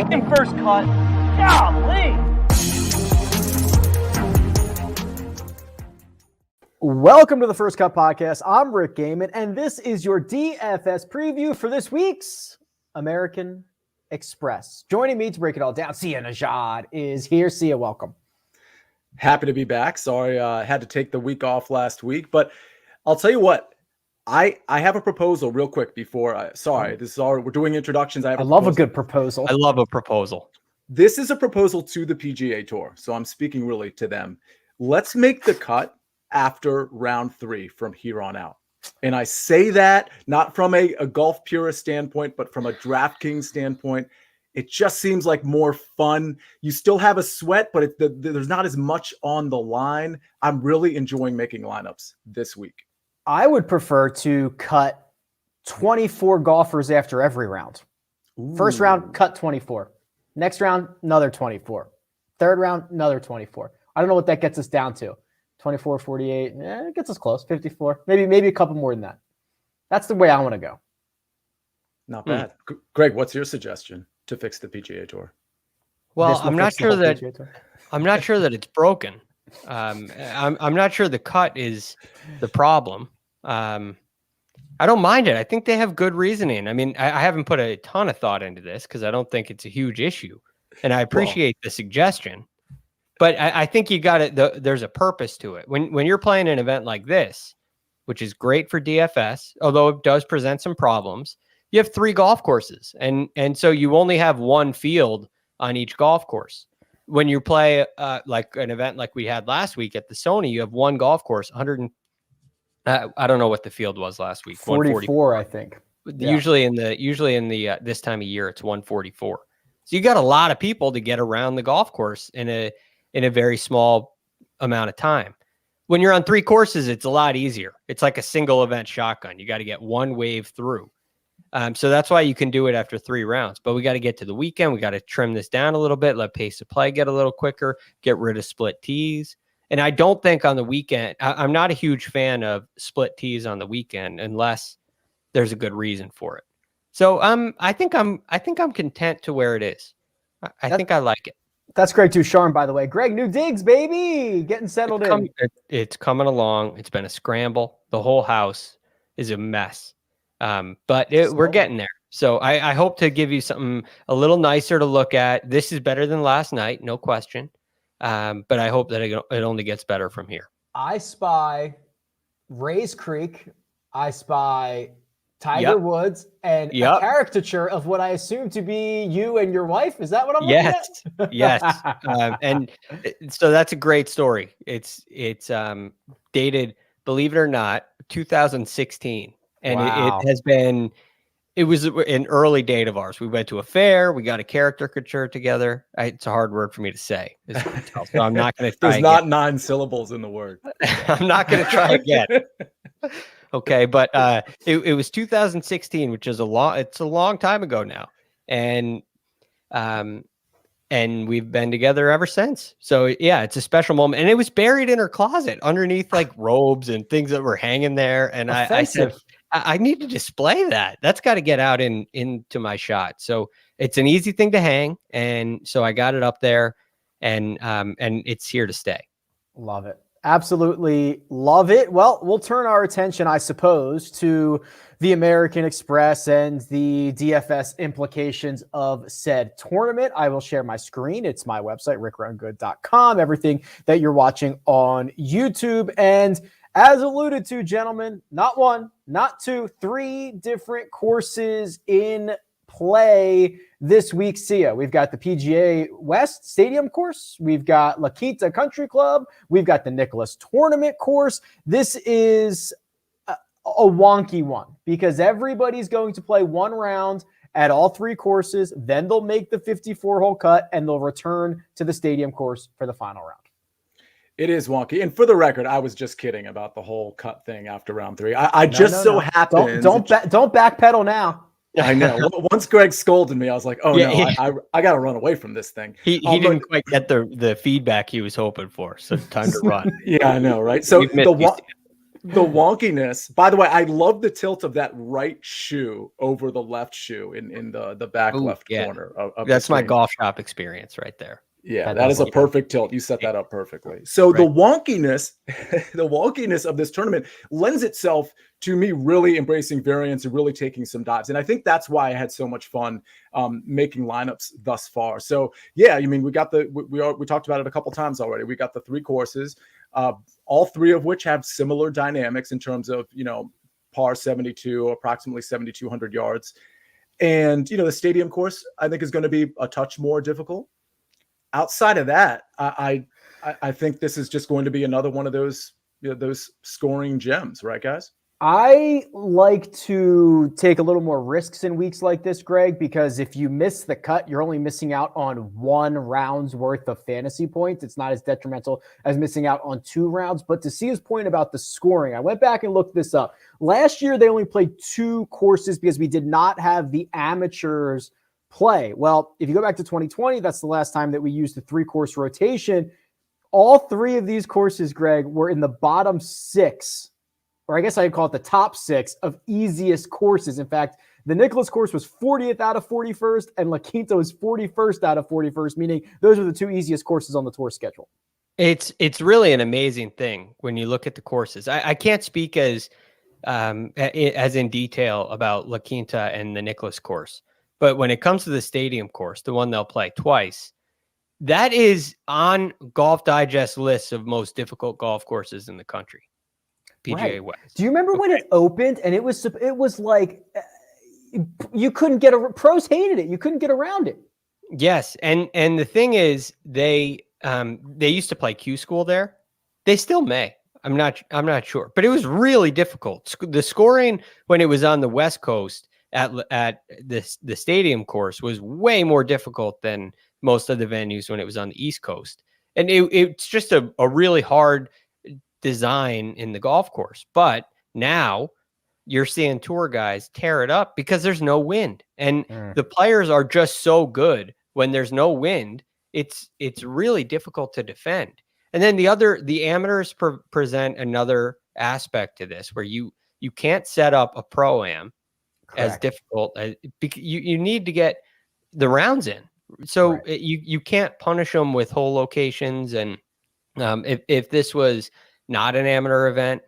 fucking first cut. Golly. Welcome to the First Cut Podcast. I'm Rick Gehman, and this is your DFS preview for this week's American Express. Joining me to break it all down, Sia Nejad is here. Sia, welcome. Happy to be back. Sorry, I had to take the week off last week, but I'll tell you what. I have a proposal real quick before we're doing introductions. I love a good proposal. I love a proposal. This is a proposal to the PGA Tour, so I'm speaking really to them. Let's make the cut after round 3 from here on out. And I say that not from a golf purist standpoint, but from a DraftKings standpoint. It just seems like more fun. You still have a sweat, but there's not as much on the line. I'm really enjoying making lineups this week. I would prefer to cut 24 golfers after every round. Ooh. First round, cut 24. Next round, another 24. Third round, another 24. I don't know what that gets us down to. 24, 48. It gets us close. 54. Maybe a couple more than that. That's the way I want to go. Not bad. Greg, what's your suggestion to fix the PGA Tour? Well, I'm not sure that it's broken. I'm not sure the cut is the problem. I don't mind it. I think they have good reasoning. I mean, I haven't put a ton of thought into this because I don't think it's a huge issue, and I appreciate the suggestion. But I think you got it. There's a purpose to it. When you're playing an event like this, which is great for DFS, although it does present some problems. You have 3 golf courses, and so you only have one field on each golf course. When you play like an event like we had last week at the Sony, you have one golf course, 100. I don't know what the field was last week. 44, I think. Yeah. Usually in the this time of year, it's 144. So you got a lot of people to get around the golf course in a very small amount of time. When you're on 3 courses, it's a lot easier. It's like a single event shotgun. You got to get one wave through. So that's why you can do it after 3 rounds. But we got to get to the weekend. We got to trim this down a little bit, let pace of play get a little quicker, get rid of split tees. And I don't think on the weekend, I'm not a huge fan of split tees on the weekend unless there's a good reason for it. So I think I'm content to where it is. I think I like it. That's Greg DuCharme, by the way. Greg, new digs, baby. Getting settled in. It's coming along. It's been a scramble. The whole house is a mess. But we're getting there. So I hope to give you something a little nicer to look at. This is better than last night, no question. But I hope that it only gets better from here. I spy Rays Creek. I spy Tiger Woods and a caricature of what I assume to be you and your wife. Is that what I'm looking at? Yes. And so that's a great story. It's dated, believe it or not, 2016. And wow. it was an early date of ours. We went to a fair. We got a caricature together. It's a hard word for me to say. So I'm not going to try. There's not 9 syllables in the word. I'm not going to try again. Okay. But it was 2016, which is it's a long time ago now. And we've been together ever since. So yeah, it's a special moment. And it was buried in her closet underneath like robes and things that were hanging there. And I said, I need to display that. That's got to get out into my shot. So it's an easy thing to hang. And so I got it up there and it's here to stay. Love it. Absolutely love it. Well, we'll turn our attention, I suppose, to the American Express and the DFS implications of said tournament. I will share my screen. It's my website, RickRunGood.com, everything that you're watching on YouTube. And as alluded to, gentlemen, not 1, not 2, 3 different courses in play this week. Sia, we've got the PGA West Stadium course. We've got La Quinta Country Club. We've got the Nicklaus Tournament course. This is a wonky one because everybody's going to play 1 round at all 3 courses. Then they'll make the 54-hole cut and they'll return to the stadium course for the final round. It is wonky. And for the record, I was just kidding about the whole cut thing after round 3. I so happened. Don't backpedal now. I know. Once Greg scolded me, I was like, "Oh no, I got to run away from this thing." He didn't quite get the feedback he was hoping for, so time to run. Yeah, I know, right? So the wonkiness. By the way, I love the tilt of that right shoe over the left shoe in the back left corner. Of That's my golf shop experience right there. Yeah, that is a perfect tilt. You set that up perfectly. So the wonkiness, the wonkiness of this tournament lends itself to me really embracing variance and really taking some dives. And I think that's why I had so much fun making lineups thus far. So yeah, I mean, we got we talked about it a couple times already. We got the 3 courses, all 3 of which have similar dynamics in terms of, par 72, approximately 7,200 yards. And, the stadium course, I think, is going to be a touch more difficult. Outside of that, I think this is just going to be another one of those scoring gems, right, guys? I like to take a little more risks in weeks like this, Greg, because if you miss the cut, you're only missing out on 1 round's worth of fantasy points. It's not as detrimental as missing out on 2 rounds. But to see his point about the scoring, I went back and looked this up. Last year, they only played 2 courses because we did not have the amateurs play. Well, if you go back to 2020, that's the last time that we used the 3-course rotation. All 3 of these courses, Greg, were in the bottom 6, or I guess I'd call it the top 6 of easiest courses. In fact, the Nicklaus course was 40th out of 41st, and La Quinta was 41st out of 41st, meaning those are the 2 easiest courses on the tour schedule. It's really an amazing thing when you look at the courses. I can't speak as in detail about La Quinta and the Nicklaus course, but when it comes to the stadium course, the one they'll play twice, that is on Golf Digest lists of most difficult golf courses in the country. PGA West. Do you remember when it opened and it was like you couldn't get pros hated it. You couldn't get around it. Yes, and the thing is, they used to play Q School there. They still may. I'm not sure, but it was really difficult. The scoring when it was on the West Coast at the stadium course was way more difficult than most of the venues when it was on the East Coast, and it's just a really hard design in the golf course. But now you're seeing tour guys tear it up because there's no wind, and the players are just so good when there's no wind. It's really difficult to defend. And then the amateurs present another aspect to this where you can't set up a pro-am as difficult as you need to get the rounds in. So you can't punish them with hole locations. And if this was not an amateur event,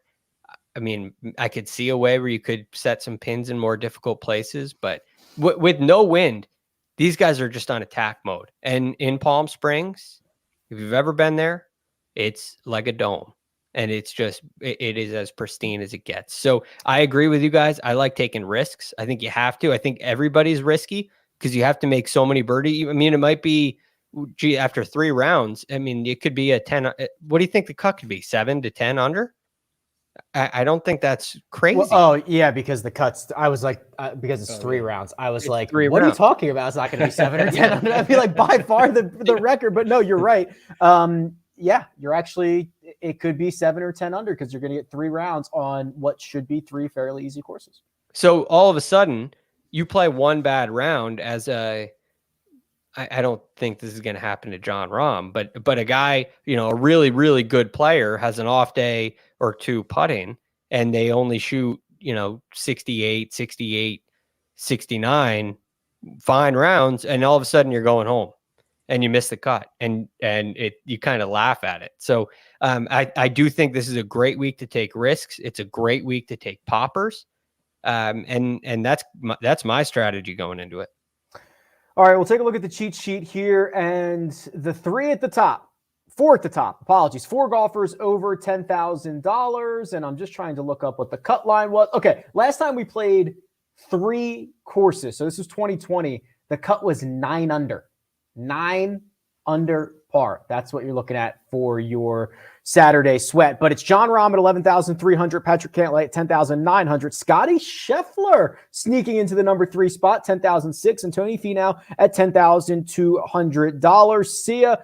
I mean, I could see a way where you could set some pins in more difficult places, but with no wind, these guys are just on attack mode. And in Palm Springs, if you've ever been there, it's like a dome, and it's just, it is as pristine as it gets. So I agree with you guys. I like taking risks. I think you have to. I think everybody's risky because you have to make so many birdie. I mean, it might be, after 3 rounds, I mean, it could be a 10. What do you think the cut could be? 7 to 10 under? I don't think that's crazy. Well, yeah, because the cuts, I was like, because it's 3 rounds. I was like, what rounds. are you talking about? It's not going to be 7 or 10 under. I feel like by far the record, but no, you're right. Yeah, it could be 7 or 10 under because you're going to get 3 rounds on what should be 3 fairly easy courses. So all of a sudden you play 1 bad round as I don't think this is going to happen to John Rahm, but a guy, a really, really good player has an off day or 2 putting and they only shoot, 68, 69 fine rounds. And all of a sudden you're going home and you miss the cut and you kind of laugh at it. So I do think this is a great week to take risks. It's a great week to take poppers. And that's my strategy going into it. All right, we'll take a look at the cheat sheet here, and the 4 at the top, 4 golfers over $10,000, and I'm just trying to look up what the cut line was. Okay, last time we played 3 courses, so this was 2020, the cut was 9 under. 9 under par. That's what you're looking at for your Saturday sweat. But it's John Rahm at 11,300, Patrick Cantlay at 10,900, Scotty Scheffler sneaking into the number 3 spot, 10,006, and Tony Finau at $10,200. Sia,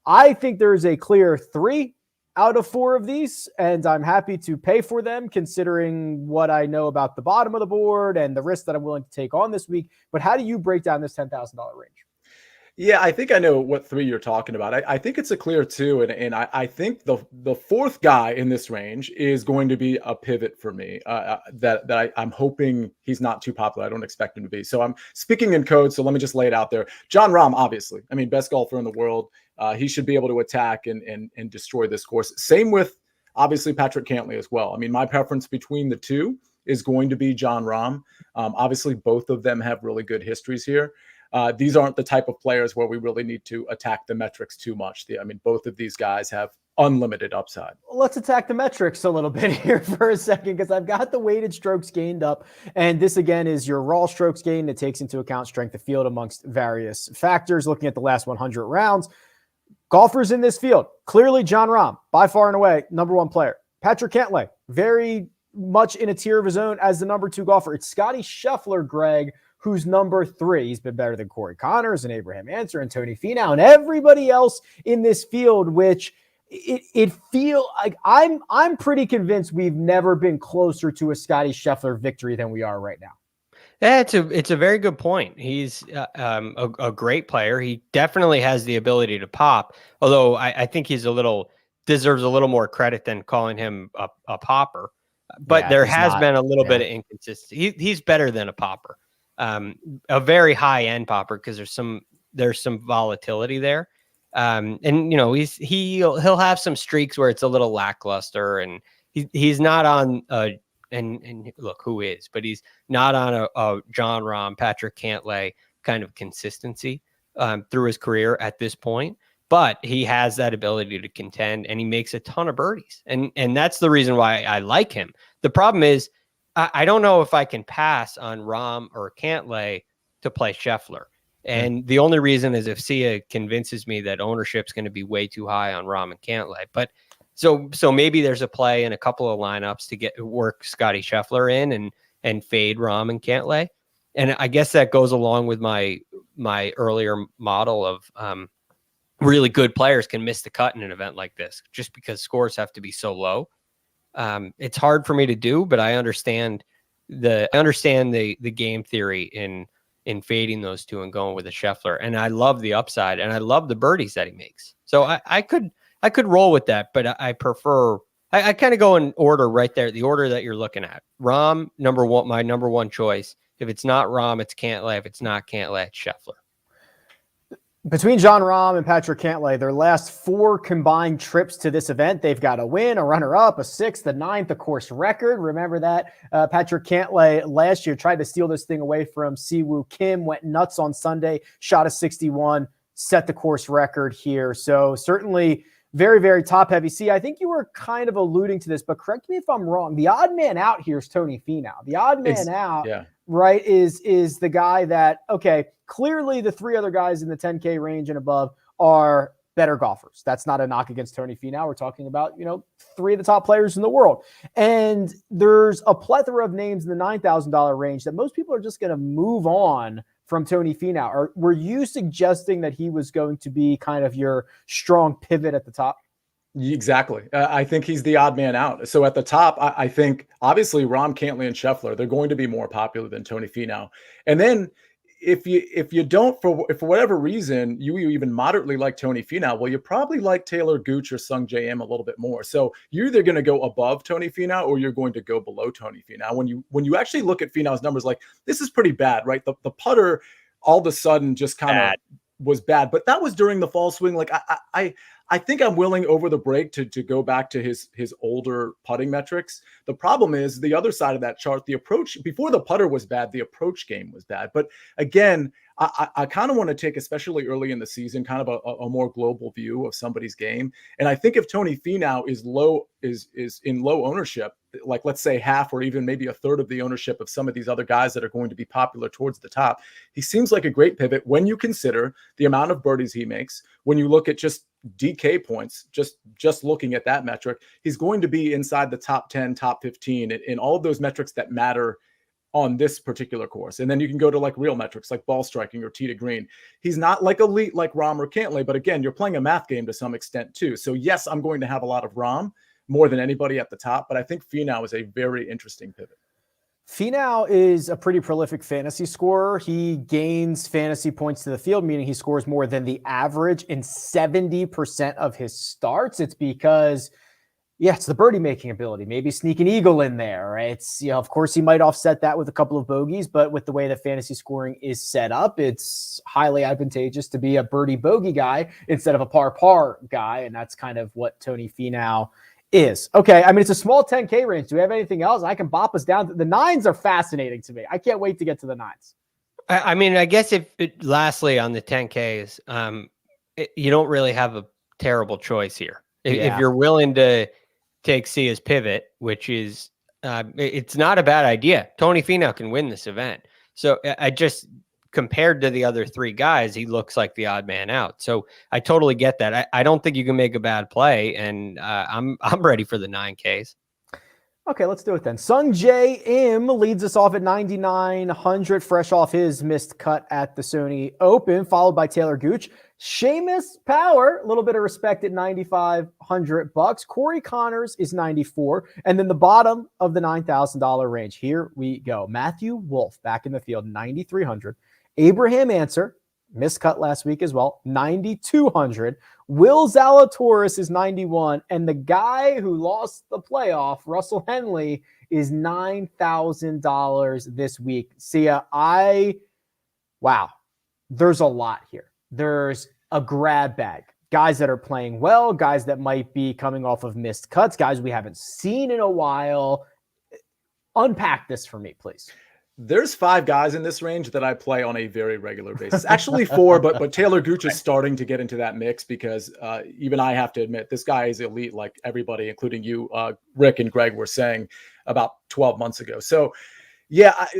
I think there's a clear 3 out of 4 of these, and I'm happy to pay for them considering what I know about the bottom of the board and the risk that I'm willing to take on this week. But how do you break down this $10,000 range? Yeah, I think I know what 3 you're talking about. I think it's a clear 2, and I think the fourth guy in this range is going to be a pivot for me. I'm hoping he's not too popular. I don't expect him to be. So I'm speaking in code. So let me just lay it out there. Jon Rahm, obviously, I mean, best golfer in the world. He should be able to attack and destroy this course. Same with obviously Patrick Cantlay as well. I mean, my preference between the two is going to be Jon Rahm. Obviously, both of them have really good histories here. These aren't the type of players where we really need to attack the metrics too much. I mean, both of these guys have unlimited upside. Let's attack the metrics a little bit here for a second, because I've got the weighted strokes gained up. And this, again, is your raw strokes gained. It takes into account strength of field amongst various factors. Looking at the last 100 rounds, golfers in this field, clearly Jon Rahm, by far and away, number 1 player. Patrick Cantlay, very much in a tier of his own as the number 2 golfer. It's Scotty Scheffler, Greg, who's number 3. He's been better than Corey Connors and Abraham Answer and Tony Finau and everybody else in this field, which it feel like I'm pretty convinced we've never been closer to a Scotty Scheffler victory than we are right now. Yeah, it's a very good point. He's a great player. He definitely has the ability to pop, although I think he's deserves a little more credit than calling him a popper. But Yeah, there he's has not. been a little Yeah. bit of inconsistency. He's better than a popper. A very high end popper, because there's some volatility there. And he'll have some streaks where it's a little lackluster, and he's not on and look who is, but he's not on a Jon Rahm, Patrick Cantlay kind of consistency through his career at this point. But he has that ability to contend, and he makes a ton of birdies, and that's the reason why I like him. The problem is, I don't know if I can pass on Rahm or Cantlay to play Scheffler. And the only reason is if Sia convinces me that ownership's going to be way too high on Rahm and Cantlay. But so maybe there's a play in a couple of lineups to work Scotty Scheffler in and fade Rahm and Cantlay. And I guess that goes along with my earlier model of really good players can miss the cut in an event like this just because scores have to be so low. It's hard for me to do, but I understand the game theory in fading those two and going with a Scheffler. And I love the upside, and I love the birdies that he makes. So I could roll with that, but I prefer, I kind of go in order right there, the order that you're looking at. Rahm, number 1, my number 1 choice. If it's not Rahm, it's Cantlay. If it's not Cantlay, it's Scheffler. Between Jon Rahm and Patrick Cantlay, their last 4 combined trips to this event, they've got a win, a runner-up, a 6th, a 9th, a course record. Remember that? Patrick Cantlay last year tried to steal this thing away from Siwoo Kim, went nuts on Sunday, shot a 61, set the course record here. So certainly very, very top-heavy. See, I think you were kind of alluding to this, but correct me if I'm wrong. The odd man out here is Tony Finau. The odd man out, right, is the guy that, okay, clearly the 3 other guys in the 10K range and above are better golfers. That's not a knock against Tony Finau. We're talking about, 3 of the top players in the world. And there's a plethora of names in the $9,000 range that most people are just going to move on from Tony Finau. Or were you suggesting that he was going to be kind of your strong pivot at the top? Exactly. I think he's the odd man out. So at the top, I think obviously Rahm, Cantlay, and Scheffler, they're going to be more popular than Tony Finau. And then if you don't, for whatever reason, you even moderately like Tony Finau, well, you probably like Taylor Gooch or Sung J M a little bit more. So you're either going to go above Tony Finau or you're going to go below Tony Finau. When you actually look at Finau's numbers, like, this is pretty bad, right? The putter all of a sudden just kind of was bad, but that was during the fall swing. Like I think I'm willing over the break to go back to his older putting metrics. The problem is the other side of that chart, the approach before the putter was bad, the approach game was bad. But again, I kind of want to take, especially early in the season, kind of a more global view of somebody's game. And I think if Tony Finau is in low ownership, like let's say half or even maybe a third of the ownership of some of these other guys that are going to be popular towards the top, he seems like a great pivot when you consider the amount of birdies he makes. When you look at just DK points, just looking at that metric, he's going to be inside the top 10, top 15 in all of those metrics that matter on this particular course. And then you can go to like real metrics like ball striking or tee to green. He's not like elite like Rahm or Cantlay, but again, you're playing a math game to some extent too. So yes, I'm going to have a lot of Rahm more than anybody at the top, but I think Finau is a very interesting pivot. Finau is a pretty prolific fantasy scorer. He gains fantasy points to the field, meaning he scores more than the average in 70% of his starts. It's because, it's the birdie making ability. Maybe sneak an eagle in there. Right? It's, of course, he might offset that with a couple of bogeys, but with the way that fantasy scoring is set up, it's highly advantageous to be a birdie bogey guy instead of a par guy. And that's kind of what Tony Finau is. Okay, I mean, it's a small 10K range. Do we have anything else? I can bop us down. The nines are fascinating to me. I can't wait to get to the nines. I mean, I guess lastly on the 10Ks, you don't really have a terrible choice here. If you're willing to take C as pivot, which is, it's not a bad idea. Tony Finau can win this event. So I just, compared to the other three guys, he looks like the odd man out. So I totally get that. I don't think you can make a bad play, and I'm ready for the 9Ks. Okay, let's do it then. Sung Jae Im leads us off at 9,900, fresh off his missed cut at the Sony Open, followed by Taylor Gooch. Seamus Power, a little bit of respect at $9,500. Corey Connors is 94, and then the bottom of the $9,000 range. Here we go. Matthew Wolff back in the field, 9,300. Abraham Answer, missed cut last week as well, 9,200. Will Zalatoris is 91, and the guy who lost the playoff, Russell Henley, is $9,000 this week. Sia, wow, there's a lot here. There's a grab bag. Guys that are playing well, guys that might be coming off of missed cuts, guys we haven't seen in a while. Unpack this for me, please. There's 5 guys in this range that I play on a very regular basis. Actually 4, but Taylor Gooch is starting to get into that mix because even I have to admit this guy is elite, like everybody, including you, Rick and Greg, were saying about 12 months ago. So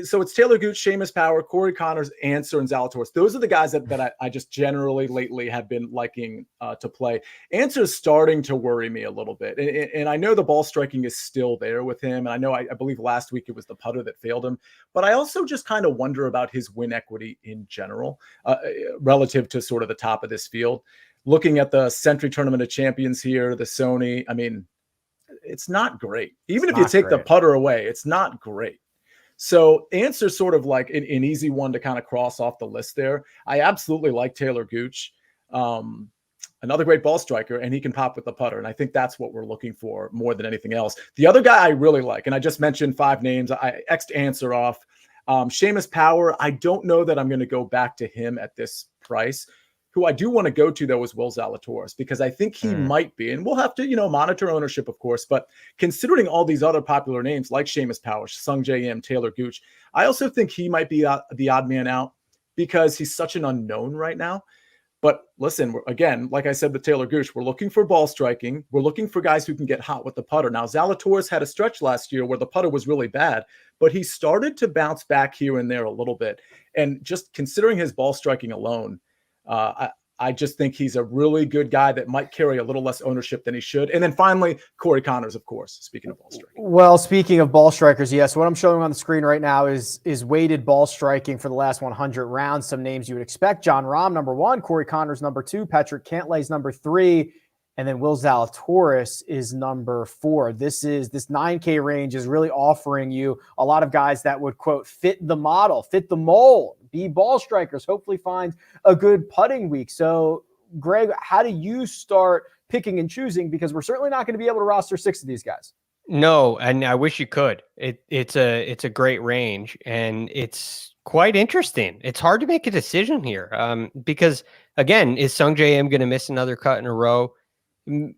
so it's Taylor Gooch, Seamus Power, Corey Connors, Answer, and Zalatoris. Those are the guys that I just generally lately have been liking to play. Answer is starting to worry me a little bit. And I know the ball striking is still there with him. And I know, I believe last week it was the putter that failed him. But I also just kind of wonder about his win equity in general relative to sort of the top of this field. Looking at the Century Tournament of Champions here, the Sony, I mean, it's not great. Even if you take the putter away, it's not great. So Answer sort of like an easy one to kind of cross off the list there. I absolutely like Taylor Gooch, another great ball striker, and he can pop with the putter. And I think that's what we're looking for more than anything else. The other guy I really like, and I just mentioned 5 names, I X'd Answer off. Seamus Power, I don't know that I'm going to go back to him at this price. Who I do want to go to, though, is Will Zalatoris, because I think he might be, and we'll have to, monitor ownership, of course, but considering all these other popular names like Seamus Power, Sung Jae Im, Taylor Gooch, I also think he might be the odd man out because he's such an unknown right now. But listen, again, like I said with Taylor Gooch, we're looking for ball striking. We're looking for guys who can get hot with the putter. Now, Zalatoris had a stretch last year where the putter was really bad, but he started to bounce back here and there a little bit. And just considering his ball striking alone, I just think he's a really good guy that might carry a little less ownership than he should. And then finally, Corey Connors, of course, speaking of ball striking. Well, speaking of ball strikers, yes, what I'm showing on the screen right now is weighted ball striking for the last 100 rounds. Some names you would expect. John Rahm, number 1. Corey Connors, number 2. Patrick Cantlay's number 3. And then Will Zalatoris is number 4. This 9K range is really offering you a lot of guys that would, quote, fit the model, fit the mold, be ball strikers, hopefully find a good putting week. So, Greg, how do you start picking and choosing? Because we're certainly not going to be able to roster 6 of these guys. No, and I wish you could. It's a great range, and it's quite interesting. It's hard to make a decision here because, again, is Sung Jae Im going to miss another cut in a row?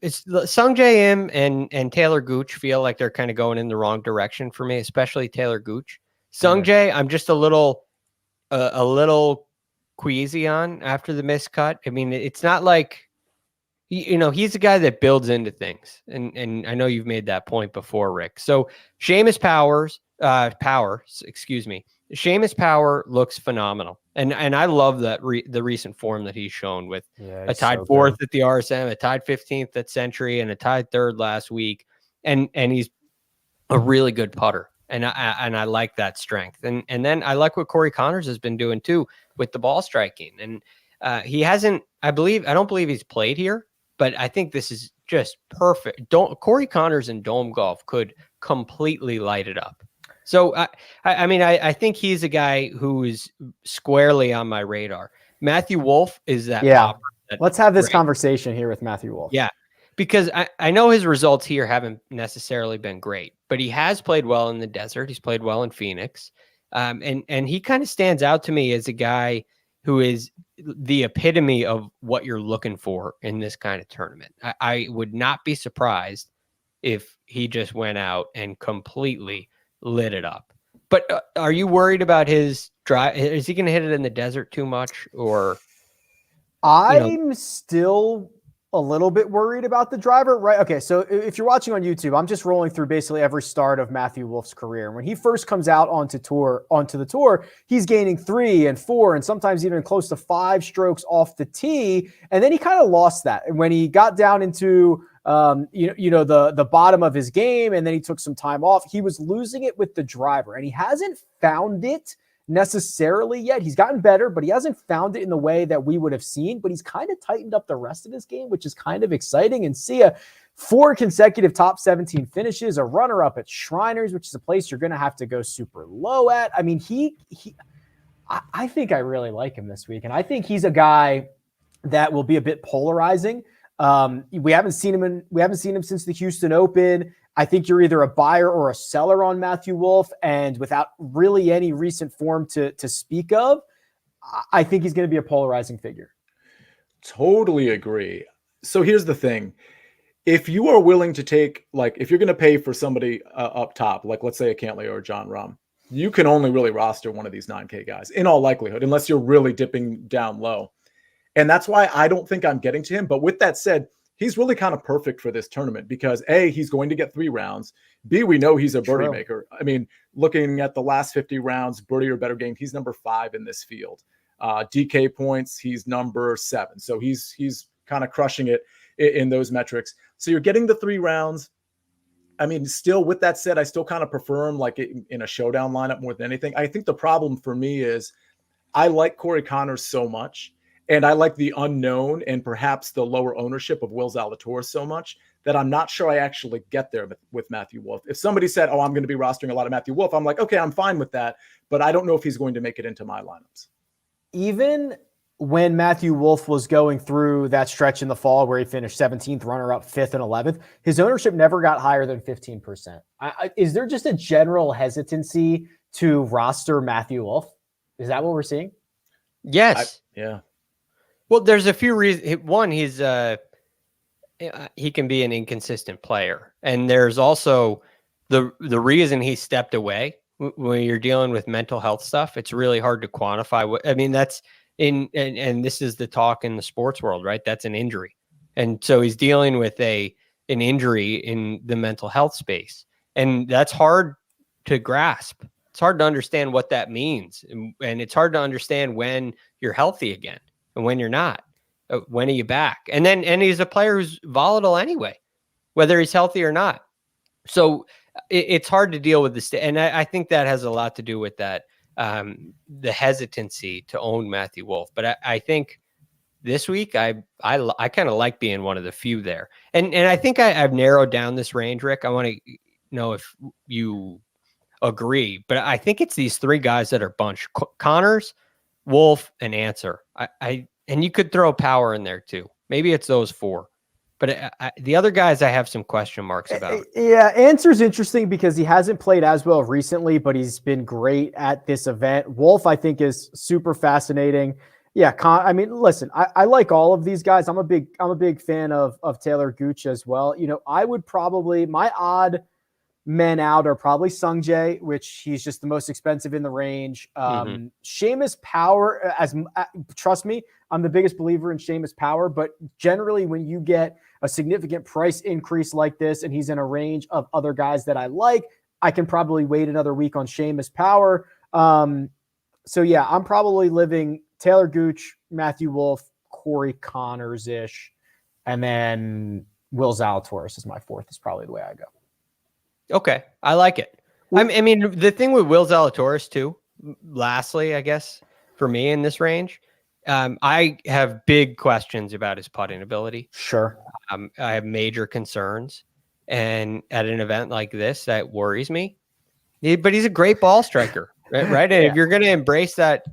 It's Sung Jae Im and Taylor Gooch feel like they're kind of going in the wrong direction for me, especially Taylor Gooch. Sung Jae, I'm just a little queasy on after the miscut. I mean, it's not like, he's a guy that builds into things. And I know you've made that point before, Rick. So Seamus Seamus Power looks phenomenal. And I love that the recent form that he's shown with a tied 4th at the RSM, a tied 15th at Century, and a tied 3rd last week. And he's a really good putter. And I like that strength. And then I like what Corey Connors has been doing too with the ball striking. And he hasn't, I don't believe he's played here, but I think this is just perfect. Corey Connors and Dome Golf could completely light it up. So I think he's a guy who is squarely on my radar. Matthew Wolff is that. Yeah. Let's have this conversation here with Matthew Wolff. Yeah. Because I know his results here haven't necessarily been great, but he has played well in the desert. He's played well in Phoenix. And he kind of stands out to me as a guy who is the epitome of what you're looking for in this kind of tournament. I would not be surprised if he just went out and completely lit it up. But are you worried about his drive? Is he going to hit it in the desert too much? Or I'm still a little bit worried about the driver, right? Okay, so if you're watching on YouTube, I'm just rolling through basically every start of Matthew Wolff's career. When he first comes out onto the tour, he's gaining 3 and 4 and sometimes even close to 5 strokes off the tee, and then he kind of lost that. And when he got down into the bottom of his game, and then he took some time off, he was losing it with the driver, and he hasn't found it necessarily yet. He's gotten better, but he hasn't found it in the way that we would have seen, but he's kind of tightened up the rest of his game, which is kind of exciting. And see 4 consecutive top 17 finishes, a runner-up at Shriners, which is a place you're going to have to go super low at. I mean, I think I really like him this week, and I think he's a guy that will be a bit polarizing. We haven't seen him since the Houston Open. I think you're either a buyer or a seller on Matthew Wolff, and without really any recent form to speak of, I think he's going to be a polarizing figure. Totally agree. So here's the thing. If you are willing to take, if you're going to pay for somebody up top, like let's say a Cantlay or a John Rahm, you can only really roster one of these 9K guys in all likelihood, unless you're really dipping down low. And that's why I don't think I'm getting to him. But with that said, he's really kind of perfect for this tournament because A, he's going to get 3 rounds. B, we know he's a birdie maker. I mean, looking at the last 50 rounds, birdie or better game, he's number 5 in this field. DK points, he's number 7. So he's kind of crushing it in those metrics. So you're getting the 3 rounds. I mean, still with that said, I still kind of prefer him in a showdown lineup more than anything. I think the problem for me is I like Corey Connors so much. And I like the unknown and perhaps the lower ownership of Will Zalatoris so much that I'm not sure I actually get there with Matthew Wolff. If somebody said, I'm going to be rostering a lot of Matthew Wolff, I'm like, okay, I'm fine with that. But I don't know if he's going to make it into my lineups. Even when Matthew Wolff was going through that stretch in the fall where he finished 17th, runner-up 5th and 11th, his ownership never got higher than 15%. Is there just a general hesitancy to roster Matthew Wolff? Is that what we're seeing? Yes. Yeah. Well, there's a few reasons. One, he can be an inconsistent player, and there's also the reason he stepped away. When you're dealing with mental health stuff, it's really hard to quantify. That's and this is the talk in the sports world, right? That's an injury, and so he's dealing with an injury in the mental health space, and that's hard to grasp. It's hard to understand what that means, and it's hard to understand when you're healthy again. And when you're not, when are you back? And he's a player who's volatile anyway, whether he's healthy or not. So it's hard to deal with this. And I think that has a lot to do with that, the hesitancy to own Matthew Wolff. But I think this week, I kind of like being one of the few there. And I think I've narrowed down this range, Rick. I want to know if you agree. But I think it's these 3 guys that are bunched. Connors, Wolff, and Answer. And you could throw Power in there too. Maybe it's those 4. But the other guys I have some question marks about. Yeah, Answer's interesting because he hasn't played as well recently, but he's been great at this event. Wolff, I think, is super fascinating. Yeah, listen, I like all of these guys. I'm a big fan of Taylor Gooch as well. I would probably, my odd men out are probably Sung Jae, which he's just the most expensive in the range. Seamus Power, trust me, I'm the biggest believer in Seamus Power, but generally when you get a significant price increase like this and he's in a range of other guys that I like, I can probably wait another week on Seamus Power. So yeah, I'm probably living Taylor Gooch, Matthew Wolff, Corey Connors-ish, and then Will Zalatoris is my 4th is probably the way I go. Okay, I like it. I mean, the thing with Will Zalatoris too, lastly, I guess, for me in this range, I have big questions about his putting ability. Sure. I have major concerns. And at an event like this, that worries me. But he's a great ball striker, right? And if you're going to embrace that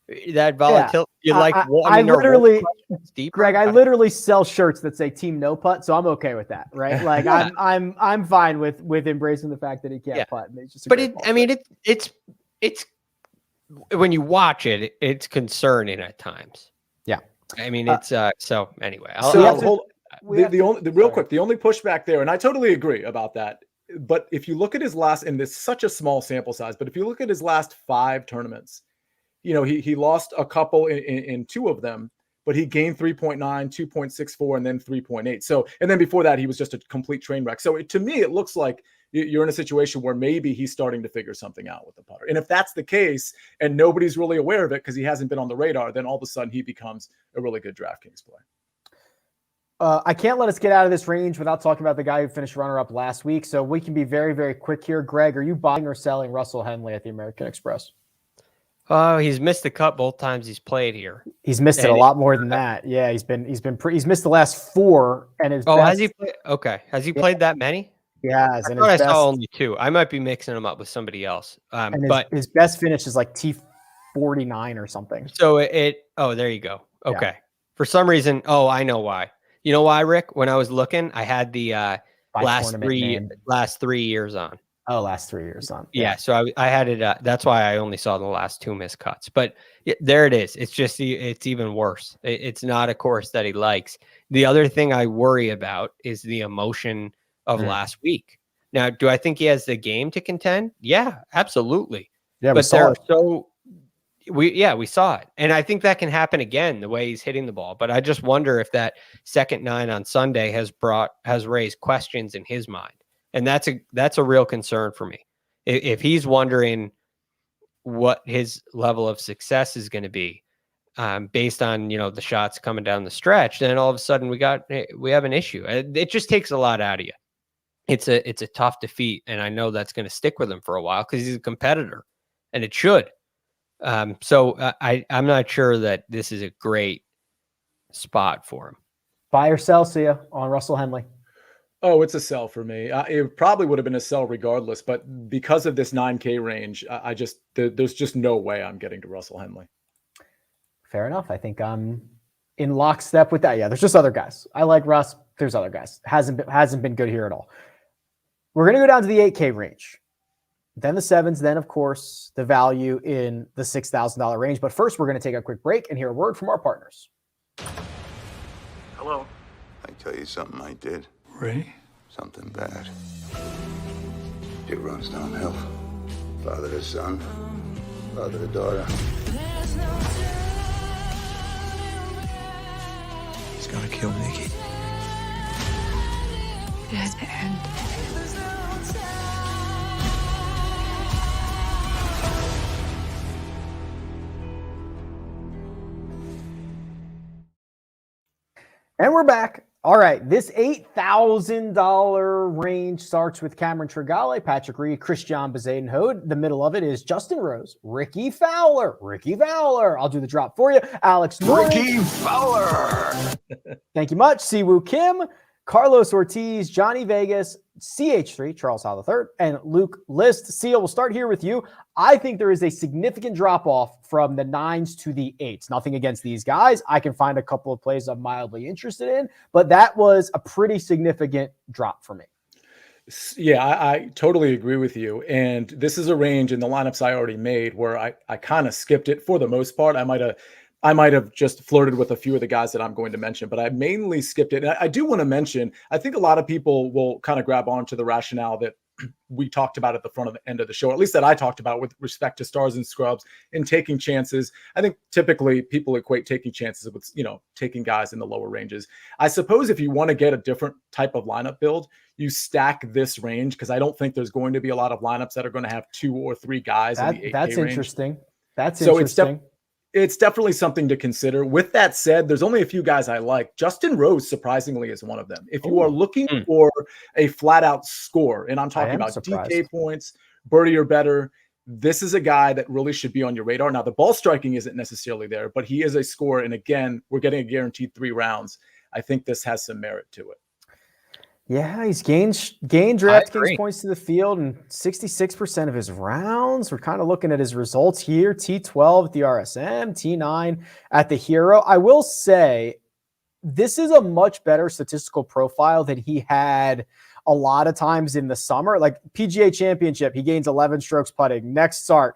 volatility, you like. I literally, Greg, I literally sell shirts that say "Team No Putt," so I'm okay with that, right? Like I'm fine with embracing the fact that he can't putt. It's when you watch it, it's concerning at times. Yeah, I mean, it's so anyway. The only pushback there, and I totally agree about that. But if you look at his last, and it's such a small sample size, but if you look at his last 5 tournaments, he lost a couple in 2 of them, but he gained 3.9, 2.64, and then 3.8. So, and then before that, he was just a complete train wreck. So to me, it looks like you're in a situation where maybe he's starting to figure something out with the putter. And if that's the case, and nobody's really aware of it because he hasn't been on the radar, then all of a sudden he becomes a really good DraftKings play. I can't let us get out of this range without talking about the guy who finished runner-up last week. So we can be very, very quick here. Greg, are you buying or selling Russell Henley at the American Express? He's missed the cut both times he's played here. He's missed it a lot more than that. Yeah, he's missed the last 4, and has he played? Okay, has he played that many? Yeah, I thought I saw only 2. I might be mixing them up with somebody else. But his best finish is like T49 or something. So there you go. Okay, yeah. For some reason, I know why. You know why, Rick? When I was looking, I had the last 3 years on. Oh, last 3 years on. Yeah. So I had it. That's why I only saw the last 2 missed cuts. But there it is. It's just it's even worse. It's not a course that he likes. The other thing I worry about is the emotion of last week. Now, do I think he has the game to contend? Yeah, absolutely. Yeah, but we saw it. And I think that can happen again, the way he's hitting the ball. But I just wonder if that second 9 on Sunday has raised questions in his mind. And that's a real concern for me. If he's wondering what his level of success is going to be based on, the shots coming down the stretch, then all of a sudden we have an issue. It just takes a lot out of you. It's a tough defeat. And I know that's going to stick with him for a while because he's a competitor, and it should. So I'm not sure that this is a great spot for him. Buy or sell, Sia, on Russell Henley? Oh, it's a sell for me. It probably would have been a sell regardless, but because of this 9K range, there's just no way I'm getting to Russell Henley. Fair enough. I think I'm in lockstep with that. Yeah, there's just other guys. I like Russ. There's other guys. Hasn't been good here at all. We're going to go down to the 8K range. Then the 7s, then, of course, the value in the $6,000 range. But first, we're going to take a quick break and hear a word from our partners. Hello. I tell you something I did. Ray? Something bad. It runs downhill. Father to son, father to daughter. He's gonna kill Nikki. It has to end. And we're back. All right, this $8,000 range starts with Cameron Tregale, Patrick Reed, Christian Bezuidenhout. The middle of it is Justin Rose, Ricky Fowler. I'll do the drop for you. Alex Norris. Ricky Fowler. Thank you much. Siwoo Kim, Carlos Ortiz, Johnny Vegas, CH3, Charles Howell III, and Luke List. Seal, we'll start here with you. I think there is a significant drop-off from the 9s to the 8s. Nothing against these guys. I can find a couple of plays I'm mildly interested in, but that was a pretty significant drop for me. Yeah, I totally agree with you. And this is a range in the lineups I already made where I kind of skipped it for the most part. I might have just flirted with a few of the guys that I'm going to mention, but I mainly skipped it. And I do want to mention, I think a lot of people will kind of grab onto the rationale that we talked about at the front of the end of the show, or at least that I talked about with respect to stars and scrubs and taking chances. I think typically people equate taking chances with, taking guys in the lower ranges. I suppose if you want to get a different type of lineup build, you stack this range, because I don't think there's going to be a lot of lineups that are going to have 2 or 3 guys in the 8K That's range. Interesting. That's interesting. It's definitely something to consider. With that said, there's only a few guys I like. Justin Rose, surprisingly, is one of them. If you are looking for a flat-out score, and I'm talking about DK points, birdie or better, this is a guy that really should be on your radar. Now, the ball striking isn't necessarily there, but he is a scorer. And again, we're getting a guaranteed 3 rounds. I think this has some merit to it. Yeah, he's gained DraftKings points to the field in 66% of his rounds. We're kind of looking at his results here. T12 at the RSM, T9 at the Hero. I will say this is a much better statistical profile than he had a lot of times in the summer. Like PGA Championship, he gains 11 strokes putting. Next start,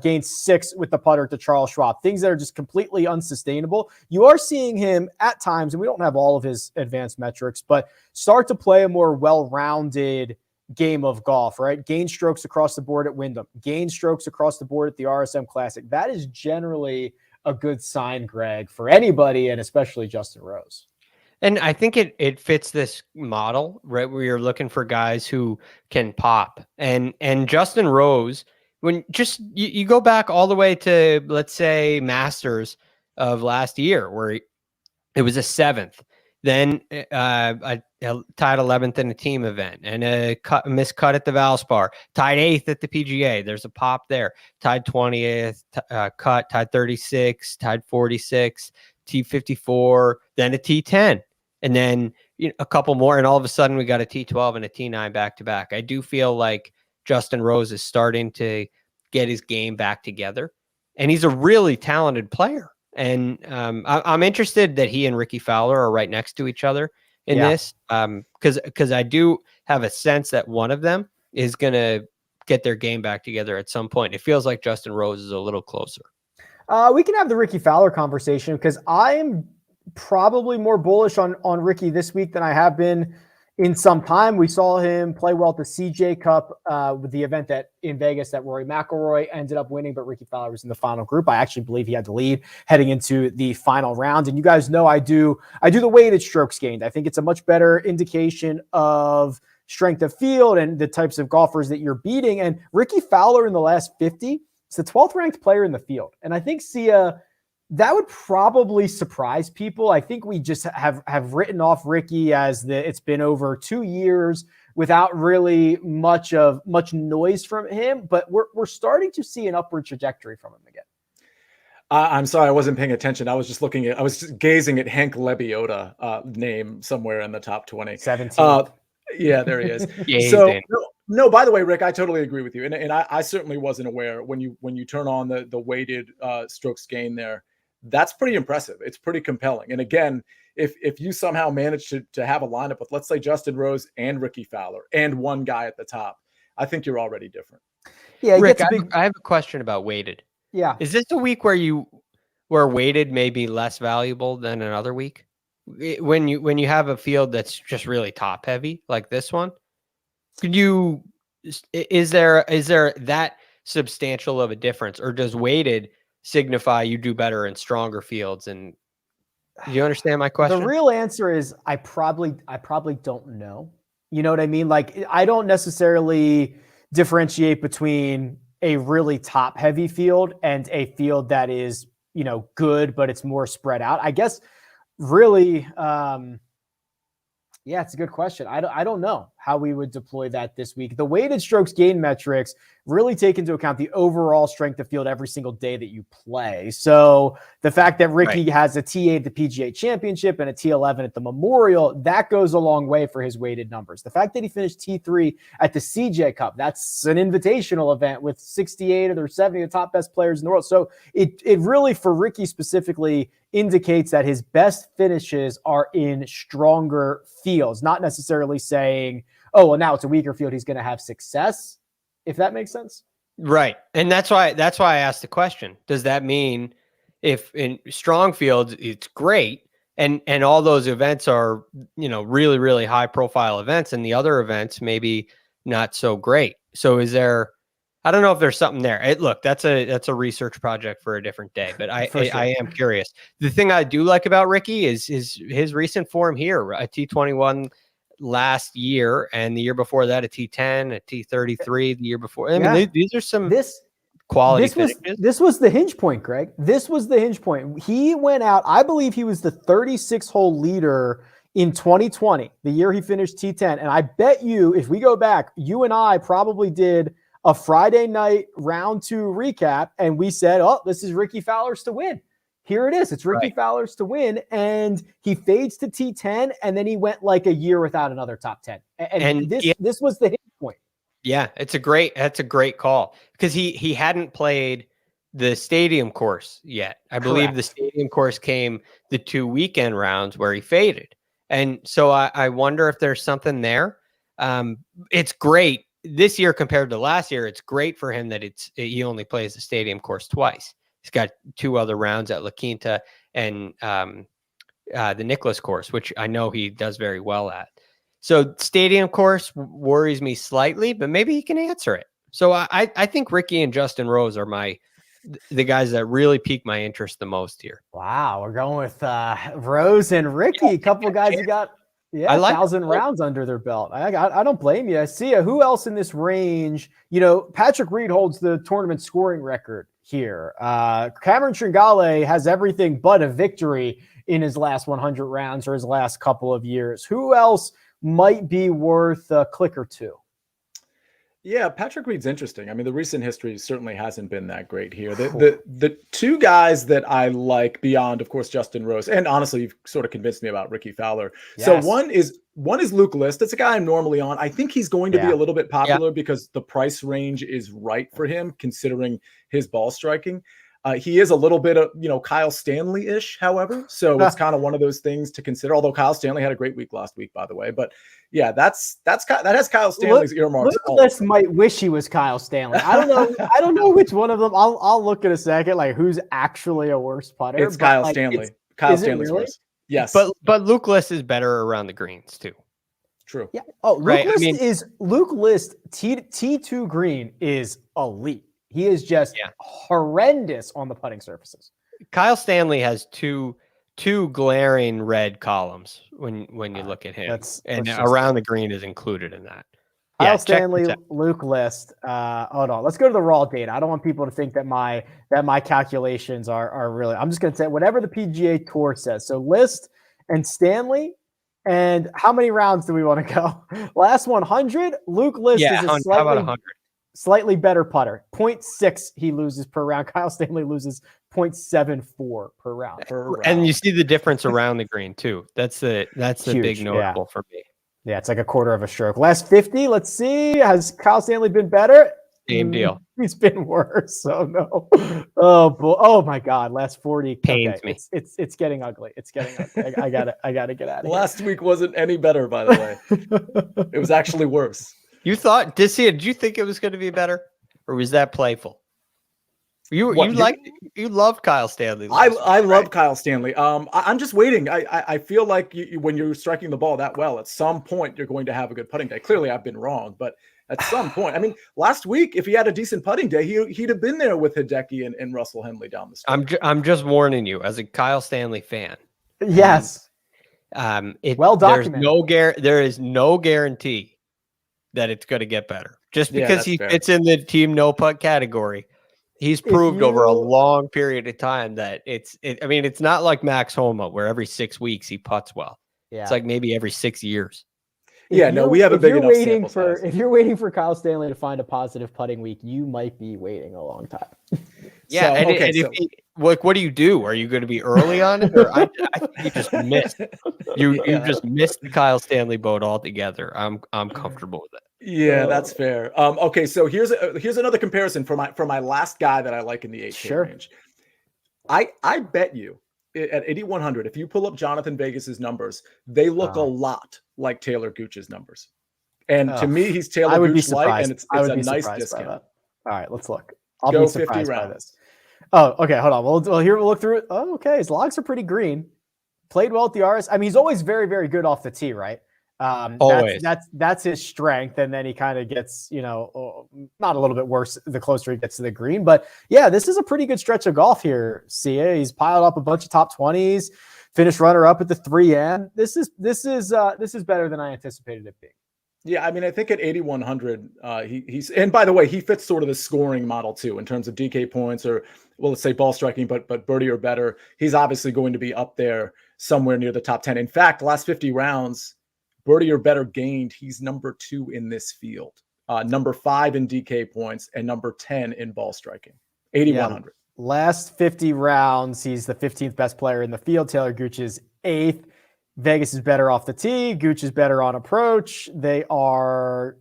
gains 6 with the putter to Charles Schwab. Things that are just completely unsustainable. You are seeing him at times, and we don't have all of his advanced metrics, but start to play a more well-rounded game of golf, right? Gain strokes across the board at Wyndham. Gain strokes across the board at the RSM Classic. That is generally a good sign, Greg, for anybody, and especially Justin Rose. And I think it fits this model, right? Where you're looking for guys who can pop. And Justin Rose, when just you go back all the way to, let's say, Masters of last year, where it was a 7th, then I tied 11th in a team event, and a missed cut at the Valspar, tied 8th at the PGA. There's a pop there. Tied 20th, cut, tied 36, tied 46, T54, then a T10, and then a couple more, and all of a sudden we got a T12 and a T9 back to back. I do feel like Justin Rose is starting to get his game back together, and he's a really talented player. And I'm interested that he and Ricky Fowler are right next to each other in this, because I do have a sense that one of them is going to get their game back together at some point. It feels like Justin Rose is a little closer. We can have the Ricky Fowler conversation, because I'm probably more bullish on Ricky this week than I have been in some time. We saw him play well at the CJ Cup with the event in Vegas that Rory McIlroy ended up winning, but Ricky Fowler was in the final group. I actually believe he had the lead heading into the final round. And you guys know I do the weighted strokes gained. I think it's a much better indication of strength of field and the types of golfers that you're beating. And Ricky Fowler in the last 50 is the 12th ranked player in the field. And I think that would probably surprise people. I think we just have written off Ricky as it's been over 2 years without really much noise from him, but we're starting to see an upward trajectory from him again. I'm sorry, I wasn't paying attention. I was just gazing at Hank Lebioda name somewhere in the top 20. 17. Yeah, there he is. Yeah, so no, by the way, Rick, I totally agree with you. And I certainly wasn't aware when you turn on the weighted strokes gain there. That's pretty impressive. It's pretty compelling. And again, if you somehow manage to have a lineup with, let's say, Justin Rose and Ricky Fowler and one guy at the top, I think you're already different. Yeah, Rick, I have a question about weighted. Yeah. Is this a week where weighted may be less valuable than another week? When you have a field that's just really top heavy like this one, is there that substantial of a difference, or does weighted signify you do better in stronger fields? And do you understand my question? The real answer is I probably don't know. You know what I mean? Like, I don't necessarily differentiate between a really top heavy field and a field that is, good, but it's more spread out. I guess really, it's a good question. I don't know how we would deploy that this week. The weighted strokes gain metrics really take into account the overall strength of field every single day that you play. So the fact that Ricky has a T8 at the PGA Championship and a T11 at the Memorial, that goes a long way for his weighted numbers. The fact that he finished T3 at the CJ Cup, that's an invitational event with 68 or 70 of the top best players in the world. So it really, for Ricky specifically, indicates that his best finishes are in stronger fields, not necessarily saying, oh, well, now it's a weaker field, he's going to have success, if that makes sense. Right. And that's why I asked the question. Does that mean if in strong fields, it's great, and all those events are, really, really high profile events, and the other events maybe not so great? So is there, I don't know if there's something there. Look, that's a research project for a different day, but I am curious. The thing I do like about Ricky is his recent form here, a T21 last year, and the year before that a T10, a T33 the year before. I mean, these are some quality finishes. This was the hinge point, Greg. This was the hinge point. He went out, I believe he was the 36-hole leader in 2020, the year he finished T10. And I bet you, if we go back, you and I probably did a Friday night round 2 recap, and we said, oh, this is Ricky Fowler's to win. here it is. It's Ricky Fowler's to win, and he fades to T10, and then he went like a year without another top 10. And this was the hit point. Yeah, that's a great call, because he hadn't played the stadium course yet. I believe the stadium course came the 2 weekend rounds where he faded. And so I wonder if there's something there. It's great this year compared to last year. It's great for him that he only plays the stadium course twice. He's got 2 other rounds at La Quinta and the Nicklaus course, which I know he does very well at. So stadium course worries me slightly, but maybe he can answer it. So I think Ricky and Justin Rose are the guys that really pique my interest the most here. Wow, we're going with Rose and Ricky, a couple of guys who got 1,000 rounds under their belt. I don't blame you. See who else in this range? Patrick Reed holds the tournament scoring record here. Cameron Tringale has everything but a victory in his last 100 rounds or his last couple of years. Who else might be worth a click or two? Yeah, Patrick Reed's interesting. I mean, the recent history certainly hasn't been that great here. The 2 guys that I like beyond, of course, Justin Rose, and honestly, you've sort of convinced me about Ricky Fowler. Yes. So one is Luke List. That's a guy I'm normally on. I think he's going to be a little bit popular because the price range is right for him, considering his ball striking. He is a little bit of, Kyle Stanley-ish, however. So it's kind of one of those things to consider, although Kyle Stanley had a great week last week, by the way. But yeah, that has Kyle Stanley's earmarks. Luke might wish he was Kyle Stanley. I don't know which one of them. I'll look in a second, like who's actually a worse putter. It's Kyle Stanley. Kyle Stanley's worse. Yes. But Luke List is better around the greens too. True. Yeah. Oh, Luke List T2 green is elite. He is just horrendous on the putting surfaces. Kyle Stanley has two glaring red columns when you look at him, and around the green is included in that. Kyle Stanley, Luke List. Hold on, let's go to the raw data. I don't want people to think that my calculations are really. I'm just going to say whatever the PGA Tour says. So List and Stanley. And how many rounds do we want to go? Last 100. Luke List is a slightly better putter. 0.6 he loses per round. Kyle Stanley loses 0.74 per round. And you see the difference around the green too. That's the huge, big notable for me. Yeah, it's like a quarter of a stroke. Last 50, let's see. Has Kyle Stanley been better? Same deal. He's been worse. So no. Oh my God. Last 40 pains me. It's getting ugly. It's getting ugly. I gotta get out of here. Last week wasn't any better, by the way. It was actually worse. You thought, did you think it was going to be better, or was that playful? You loved Kyle Stanley. I love Kyle Stanley. I'm just waiting. I feel like when you're striking the ball that well, at some point you're going to have a good putting day. Clearly, I've been wrong, but at some point, I mean, last week, if he had a decent putting day, he'd have been there with Hideki and Russell Henley down the street. I'm just warning you as a Kyle Stanley fan. Yes. Well documented. There is no guarantee that it's going to get better. Just because he fits in the team no putt category, he's proved over a long period of time that it's not like Max Homa where every 6 weeks he putts well. Yeah. It's like maybe every 6 years. We have a big enough sample size. If you're waiting for Kyle Stanley to find a positive putting week, you might be waiting a long time. Yeah. What do you do? Are you going to be early on it? Or I think you just missed. You just missed the Kyle Stanley boat altogether. I'm comfortable with it. Yeah, that's fair. Okay, so here's another comparison for my last guy that I like in the 8K range. I bet you at 8,100, if you pull up Jonathan Vegas's numbers, they look a lot like Taylor Gooch's numbers. And to me, he's Taylor Gooch light, and it's a nice discount. All right, let's look. I'll be surprised by this. Oh, okay, hold on. We'll look through it. Oh, okay, his logs are pretty green. Played well at the RS. I mean, he's always very, very good off the tee, right? Always. That's his strength, and then he kind of gets, not a little bit worse the closer he gets to the green. But yeah, this is a pretty good stretch of golf here. Sia, he's piled up a bunch of top 20s, finished runner up at the 3M. This is better than I anticipated it being. Yeah, I mean, I think at 8,100, he's, and by the way, he fits sort of the scoring model too in terms of DK points, or let's say ball striking, but birdie or better. He's obviously going to be up there somewhere near the top 10. In fact, last 50 rounds, birdie or better gained. He's number 2 in this field, number 5 in DK points, and number 10 in ball striking. 8,100. Last 50 rounds, he's the 15th best player in the field. Taylor Gooch is 8th. Vegas is better off the tee. Gooch is better on approach. They are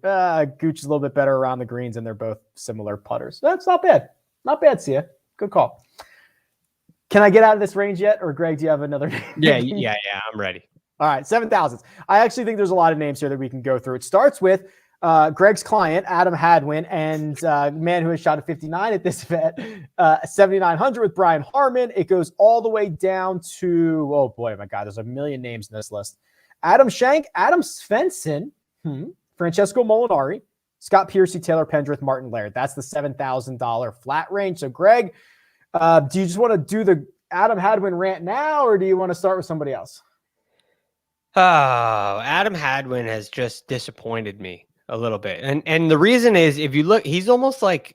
Gooch is a little bit better around the greens, and they're both similar putters. That's not bad. Not bad, Sia. Good call. Can I get out of this range yet? Or Greg, do you have another name? Yeah. I'm ready. All right, 7,000s. I actually think there's a lot of names here that we can go through. It starts with Greg's client, Adam Hadwin, and man who has shot a 59 at this event, 7,900 with Brian Harmon. It goes all the way down to, oh boy, my God, there's a million names in this list. Adam Schenk, Adam Svensson, Francesco Molinari, Scott Piercy, Taylor Pendrith, Martin Laird. That's the $7,000 flat range. So Greg, do you just want to do the Adam Hadwin rant now, or do you want to start with somebody else? Oh, Adam Hadwin has just disappointed me a little bit. And the reason is, if you look, he's almost like,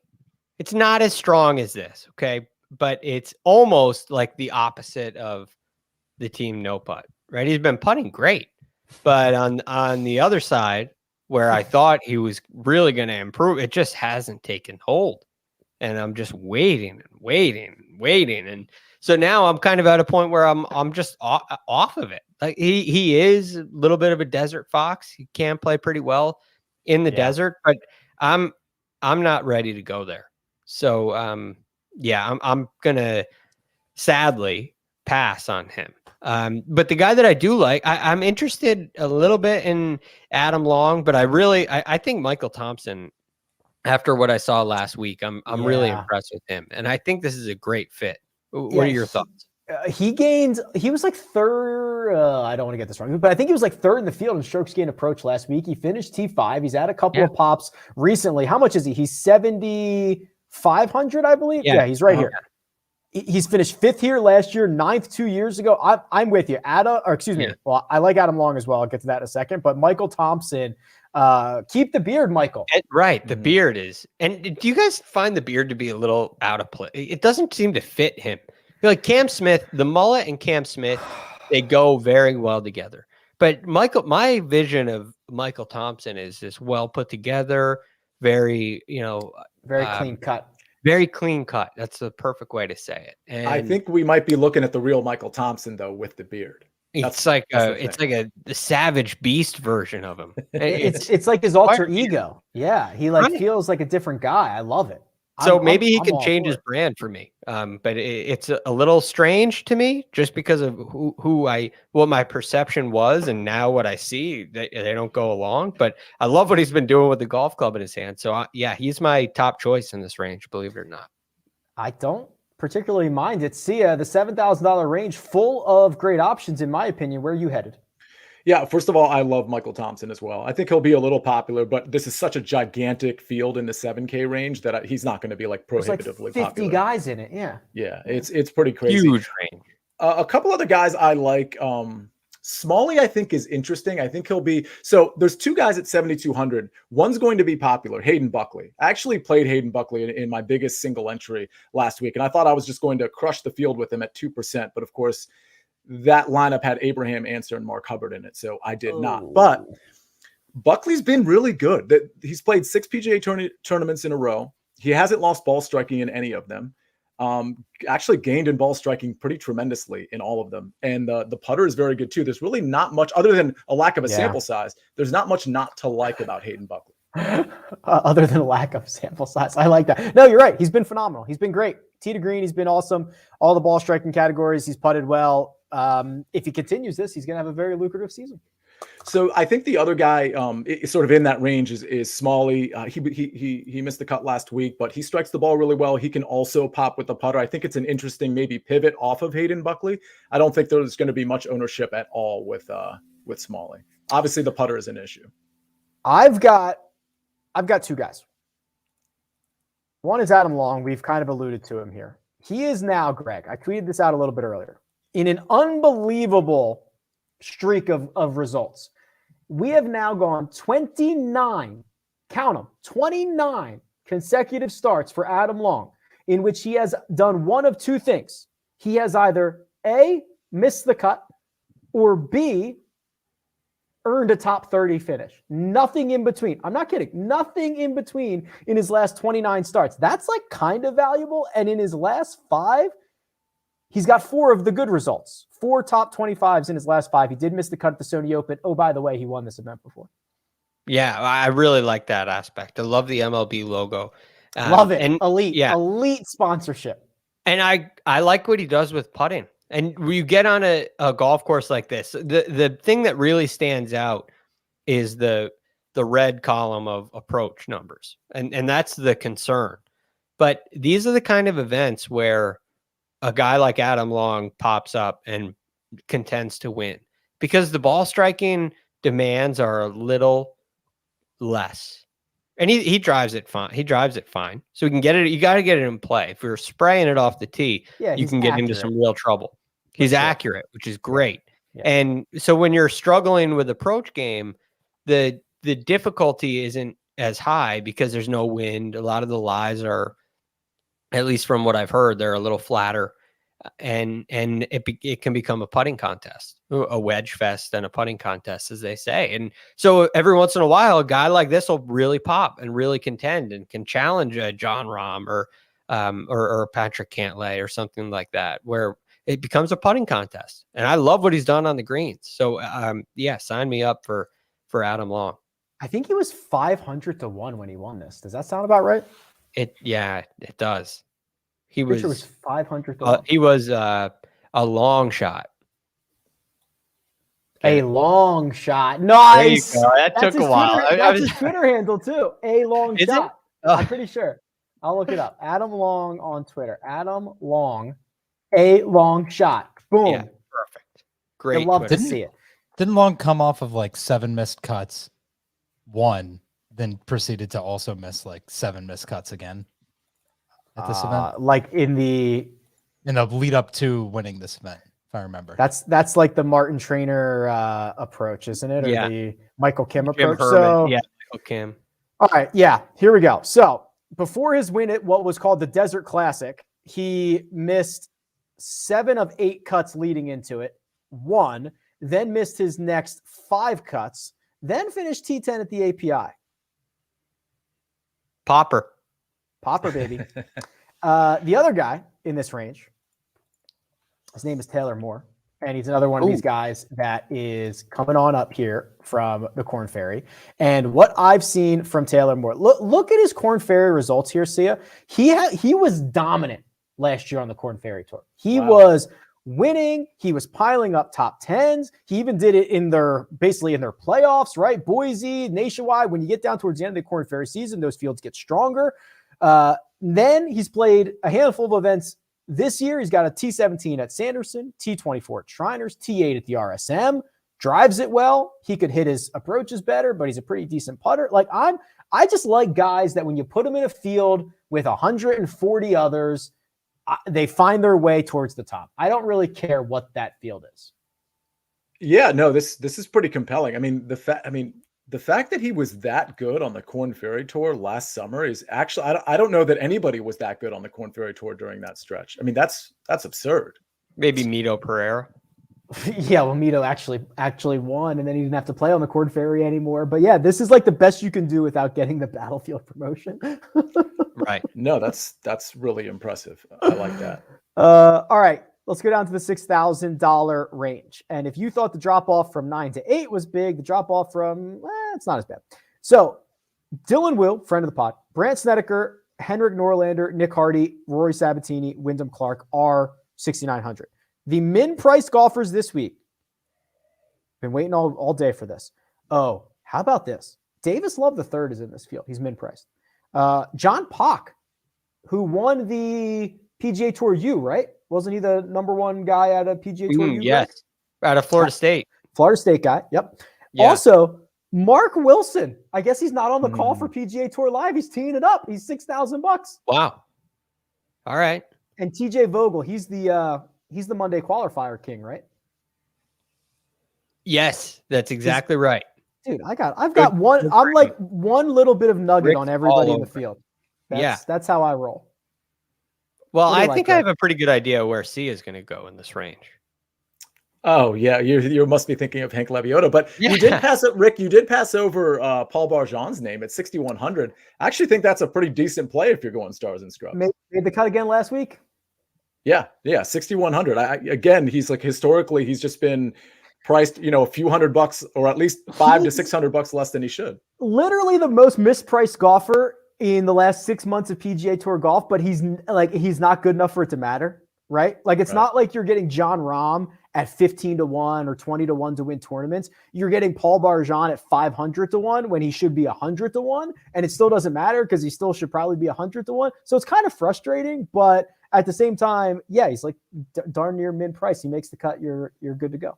it's not as strong as this, okay? But it's almost like the opposite of the team no putt, right? He's been putting great. But on the other side, where I thought he was really going to improve, it just hasn't taken hold. And I'm just waiting. And so now I'm kind of at a point where I'm just off of it. Like he is a little bit of a desert fox. He can play pretty well in the desert, but I'm not ready to go there. So I'm gonna sadly pass on him. But the guy that I do like, I'm interested a little bit in Adam Long, but I think Michael Thompson, after what I saw last week, I'm really impressed with him. And I think this is a great fit. What are your thoughts? He was like third. I don't want to get this wrong, but I think he was like third in the field in strokes gained approach last week. He finished T5. He's had a couple of pops recently. How much is he? He's 7,500, I believe. Yeah, he's right here. He's finished 5th here last year, 9th 2 years ago. I'm with you. Well, I like Adam Long as well. I'll get to that in a second. But Michael Thompson, keep the beard, Michael. Right. The beard is. And do you guys find the beard to be a little out of place? It doesn't seem to fit him. I feel like Cam Smith, the mullet and Cam Smith, they go very well together. But my vision of Michael Thompson is this well put together, very, very clean cut. Very clean cut. That's the perfect way to say it. And I think we might be looking at the real Michael Thompson though, with the beard. It's like the savage beast version of him. It's like his alter ego. Yeah, he feels like a different guy. I love it. So maybe he can change his brand for me. But it's a little strange to me, just because of what my perception was, and now what I see, they don't go along. But I love what he's been doing with the golf club in his hand. So he's my top choice in this range, believe it or not. I don't particularly mind it. Sia, the $7,000 range, full of great options, in my opinion. Where are you headed? Yeah, first of all, I love Michael Thompson as well. I think he'll be a little popular, but this is such a gigantic field in the 7K range that he's not going to be like prohibitively There's like 50 popular. Guys in it, yeah. Yeah, it's pretty crazy. Huge range. A couple other guys I like. Smalley, I think, is interesting. I think he'll be. So there's two guys at 7,200. One's going to be popular, Hayden Buckley. I actually played Hayden Buckley in my biggest single entry last week, and I thought I was just going to crush the field with him at 2%. But of course, that lineup had Abraham Answer and Mark Hubbard in it, so I did not. But Buckley's been really good. He's played 6 PGA tournaments in a row. He hasn't lost ball striking in any of them. Actually gained in ball striking pretty tremendously in all of them. And the putter is very good too. There's really not much, other than a lack of a sample size, there's not much not to like about Hayden Buckley. Other than a lack of sample size. I like that. No, you're right. He's been phenomenal. He's been great. Tee to green, he's been awesome. All the ball striking categories, he's putted well. If he continues this, he's going to have a very lucrative season. So I think the other guy is sort of in that range is Smalley. He missed the cut last week, but he strikes the ball really well. He can also pop with the putter. I think it's an interesting maybe pivot off of Hayden Buckley. I don't think there's going to be much ownership at all with Smalley. Obviously, the putter is an issue. I've got 2 guys. One is Adam Long. We've kind of alluded to him here. He is now, Greg, I tweeted this out a little bit earlier, in an unbelievable streak of results. We have now gone 29, count them, 29 consecutive starts for Adam Long, in which he has done one of 2 things. He has either A, missed the cut, or B, earned a top 30 finish. Nothing in between. I'm not kidding. Nothing in between in his last 29 starts. That's like kind of valuable. And in his last 5, he's got 4 of the good results. 4 top 25s in his last 5. He did miss the cut at the Sony Open. Oh, by the way, he won this event before. Yeah, I really like that aspect. I love the MLB logo. Love it. And elite. Yeah. Elite sponsorship. And I like what he does with putting. And when you get on a golf course like this, the thing that really stands out is the red column of approach numbers. And that's the concern. But these are the kind of events where a guy like Adam Long pops up and contends to win, because the ball striking demands are a little less. And he drives it fine. He drives it fine. So we can get it. You got to get it in play. If you're spraying it off the tee, you can get into some real trouble. He's accurate, which is great. Yeah. And so when you're struggling with approach game, the difficulty isn't as high because there's no wind. A lot of the lies are, at least from what I've heard, they're a little flatter, and it can become a putting contest, a wedge fest and a putting contest, as they say. And so every once in a while, a guy like this will really pop and really contend and can challenge a John Rahm or Patrick Cantlay or something like that, where it becomes a putting contest. And I love what he's done on the greens. So yeah, sign me up for Adam Long. I think he was 500 to 1 when he won this. Does that sound about right? It does. He Pretty was, sure it was 500 to 1. he was a long shot. A long shot. Nice. There you go. That That's took a his while. Twitter, that's his Twitter handle too. A long Is it? shot. Oh. I'm pretty sure. I'll look it up. Adam Long on Twitter. Adam Long. A long shot. Boom. Yeah, perfect. Great. I'd love Twitter. to see it. Didn't Long come off of like 7 missed cuts, 1, then proceeded to also miss like 7 missed cuts again at this event? Like in the lead up to winning this event, if I remember. that's like the Martin Trainer approach, isn't it? Or Yeah. the Michael Kim Jim approach. Herman. So Yeah, Michael Kim. all right, yeah, here we go. So before his win at what was called the Desert Classic, he missed 7 of 8 cuts leading into it, 1, then missed his next 5 cuts, then finished T10 at the API. Popper, baby. The other guy in this range, his name is Taylor Moore, and he's another one of these guys that is coming on up here from the Korn Ferry. And what I've seen from Taylor Moore, look at his Korn Ferry results here, Sia. He was dominant last year on the Korn Ferry Tour. He was winning. He was piling up top 10s. He even did it in their playoffs, right? Boise, Nationwide. When you get down towards the end of the Korn Ferry season, those fields get stronger. Then he's played a handful of events this year. He's got a T17 at Sanderson, T24 at Shriners, T8 at the RSM. Drives it well. He could hit his approaches better, but he's a pretty decent putter. I just like guys that when you put them in a field with 140 others, they find their way towards the top. I don't really care what that field is. Yeah, no, this is pretty compelling. I mean, the fact that he was that good on the Korn Ferry Tour last summer is actually, I don't know that anybody was that good on the Korn Ferry Tour during that stretch. I mean, that's absurd. maybe Mito Pereira. Yeah, well, Mito actually won, and then he didn't have to play on the Korn Ferry anymore. But yeah, this is like the best you can do without getting the Battlefield promotion. Right. No, that's really impressive. I like that. All right, let's go down to the $6,000 range. And if you thought the drop off from 9 to 8 was big, the drop off from it's not as bad. So Dylan Will, friend of the pod, Brandt Snedeker, Henrik Norlander, Nick Hardy, Rory Sabatini, Wyndham Clark are 6,900. The min-priced golfers this week, been waiting all day for this. Oh, how about this? Davis Love III is in this field. He's min-priced. John Pock, who won the PGA Tour U, right? Wasn't he the number one guy at a PGA Tour U? Yes, out of Florida State. Florida State guy, yep. Yeah. Also, Mark Wilson. I guess he's not on the call for PGA Tour Live. He's teeing it up. He's $6,000. Wow. All right. And TJ Vogel, he's the Monday qualifier king, right? Yes, that's exactly right. Dude, I've got one. I'm like one little bit of nugget Rick's on everybody all in the over. field. Yeah. That's how I roll. Well, What do you I like, think Greg? I have a pretty good idea where C is going to go in this range. Oh yeah, you must be thinking of Hank Lebiota, but Yeah. you did pass it, Rick. You did pass over Paul Barjon's name at 6,100. I actually think that's a pretty decent play if you're going stars and scrubs. Made the cut again last week. Yeah, 6,100. Again, he's like historically, he's just been priced, a few $100 or at least $500 to $600 less than he should. Literally the most mispriced golfer in the last 6 months of PGA Tour golf, but he's not good enough for it to matter, right? Like it's not like you're getting John Rahm at 15-1 or 20-1 to win tournaments. You're getting Paul Barjon at 500-1 when he should be 100-1, and it still doesn't matter because he still should probably be 100-1. So it's kind of frustrating, but at the same time, yeah, he's like darn near mid price. He makes the cut. You're good to go.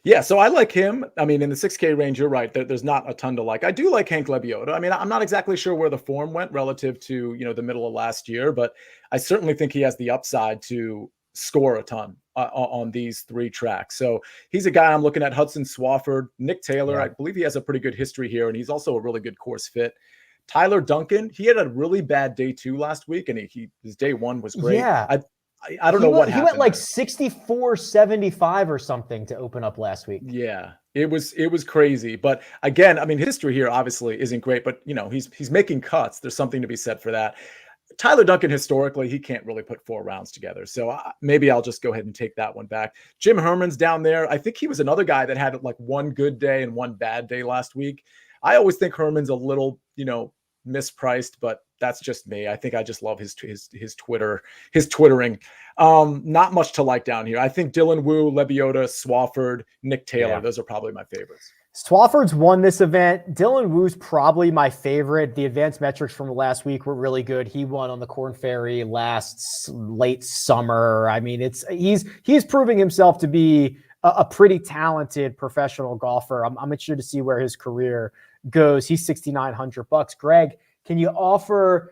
Yeah, so I like him. I mean, in the 6K range, you're right. There's not a ton to like. I do like Hank Lebiota. I mean, I'm not exactly sure where the form went relative to, the middle of last year, but I certainly think he has the upside to score a ton on these 3 tracks. So he's a guy I'm looking at. Hudson Swafford, Nick Taylor. I believe he has a pretty good history here, and he's also a really good course fit. Tyler Duncan, he had a really bad day 2 last week, and his day 1 was great. Yeah. I don't know what happened. He went like 64-75 or something to open up last week. Yeah, it was crazy. But again, I mean, history here obviously isn't great, but he's making cuts. There's something to be said for that. Tyler Duncan, historically, he can't really put 4 rounds together. So maybe I'll just go ahead and take that one back. Jim Herman's down there. I think he was another guy that had like one good day and one bad day last week. I always think Herman's a little, mispriced, but that's just me. I think I just love his twittering. Not much to like down here. I think Dylan Wu, Lebiota, Swafford, Nick Taylor, those are probably my favorites. Swafford's won this event. Dylan Wu's probably my favorite. The advanced metrics from last week were really good. He won on the Corn Ferry late summer. I mean, he's proving himself to be a pretty talented professional golfer. I'm interested to see where his career goes. He's $6,900. Greg, can you offer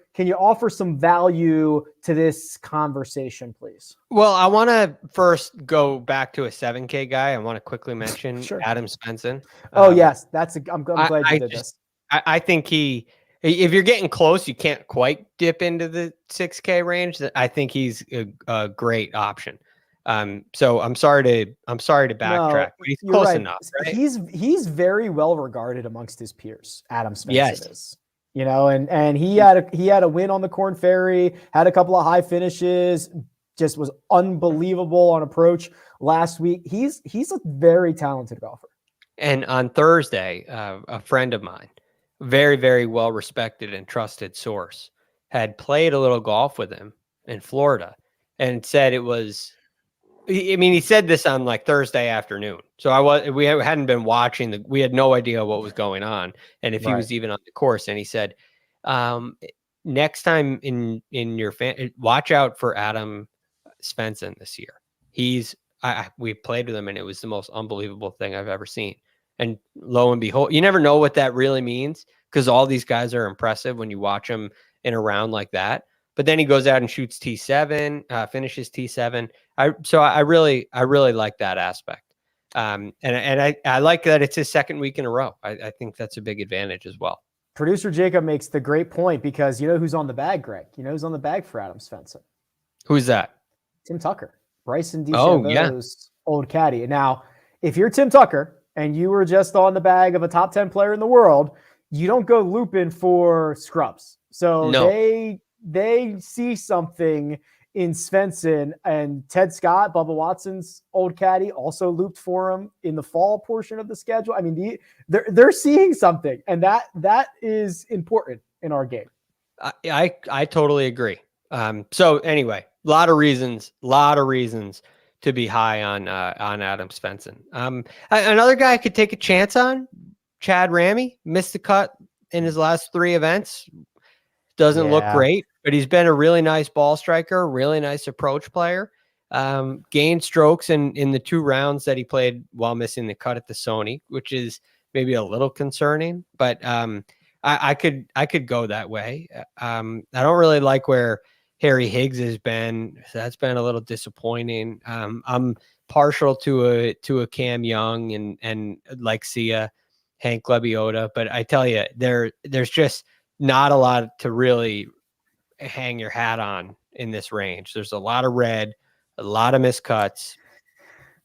some value to this conversation, please? Well, I want to first go back to a 7K guy. I want to quickly mention Adam Svensson. Yes, I'm glad you did this. I think if you're getting close, you can't quite dip into the 6K range. I think he's a great option. So I'm sorry to backtrack, but he's close enough. Right? He's very well regarded amongst his peers. Adam Svensson is. And he had a win on the Corn Ferry, had a couple of high finishes, just was unbelievable on approach last week. He's a very talented golfer. And on Thursday, a friend of mine, very, very well respected and trusted source, had played a little golf with him in Florida and said it was. He said this on like Thursday afternoon. So we hadn't been watching we had no idea what was going on. And if he was even on the course, and he said, next time in your watch out for Adam Svensson this year. We played with him and it was the most unbelievable thing I've ever seen. And lo and behold, you never know what that really means because all these guys are impressive when you watch them in a round like that. But then he goes out and shoots T7, finishes T7. I really like that aspect. And I like that it's his second week in a row. I think that's a big advantage as well. Producer Jacob makes the great point because you know who's on the bag, Greg? You know who's on the bag for Adam Svensson? Who's that? Tim Tucker. Bryson DeChambeau's old caddy. Now, if you're Tim Tucker and you were just on the bag of a top 10 player in the world, you don't go looping for scrubs. So they see something in Svensson, and Ted Scott, Bubba Watson's old caddy, also looped for him in the fall portion of the schedule. I mean, they're seeing something, and that is important in our game. I totally agree. So anyway, a lot of reasons to be high on Adam Svensson. Another guy I could take a chance on, Chad Ramey, missed the cut in his last 3 events. Doesn't look great, but he's been a really nice ball striker, really nice approach player. Gained strokes in the 2 rounds that he played while missing the cut at the Sony, which is maybe a little concerning, but I could go that way. I don't really like where Harry Higgs has been. So that's been a little disappointing. I'm partial to a Cam Young and like Sia, Hank Lebiota, but I tell you, there's just not a lot to really hang your hat on in this range. There's a lot of red, a lot of miscuts.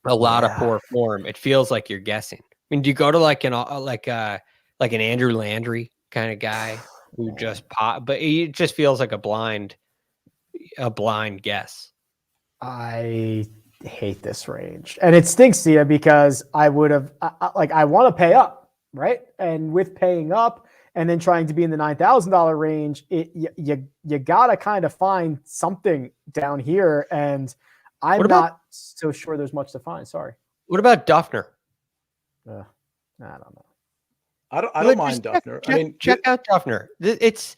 a lot of poor form, it feels like you're guessing. I mean, do you go to like an Andrew Landry kind of guy who just pop, but it just feels like a blind guess. I hate this range, and it stinks to you because I would have I want to pay up, right? And with paying up and then trying to be in the $9,000 range, you gotta kind of find something down here, and I'm not so sure there's much to find. Sorry. What about Duffner? I don't know. I don't mind Duffner. Check out Duffner. It's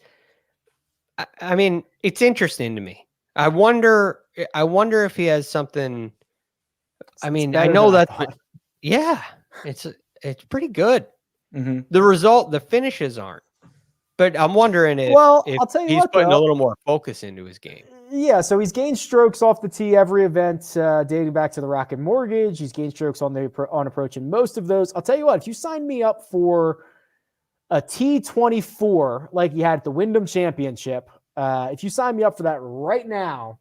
interesting to me. I wonder if he has something. I mean, I know that. Yeah, it's pretty good. Mm-hmm. The finishes aren't. But I'm wondering if I'll tell you he's what, putting a little more focus into his game. Yeah, so he's gained strokes off the tee every event dating back to the Rocket Mortgage. He's gained strokes on approach in most of those. I'll tell you what, if you sign me up for a T24 like you had at the Wyndham Championship, if you sign me up for that right now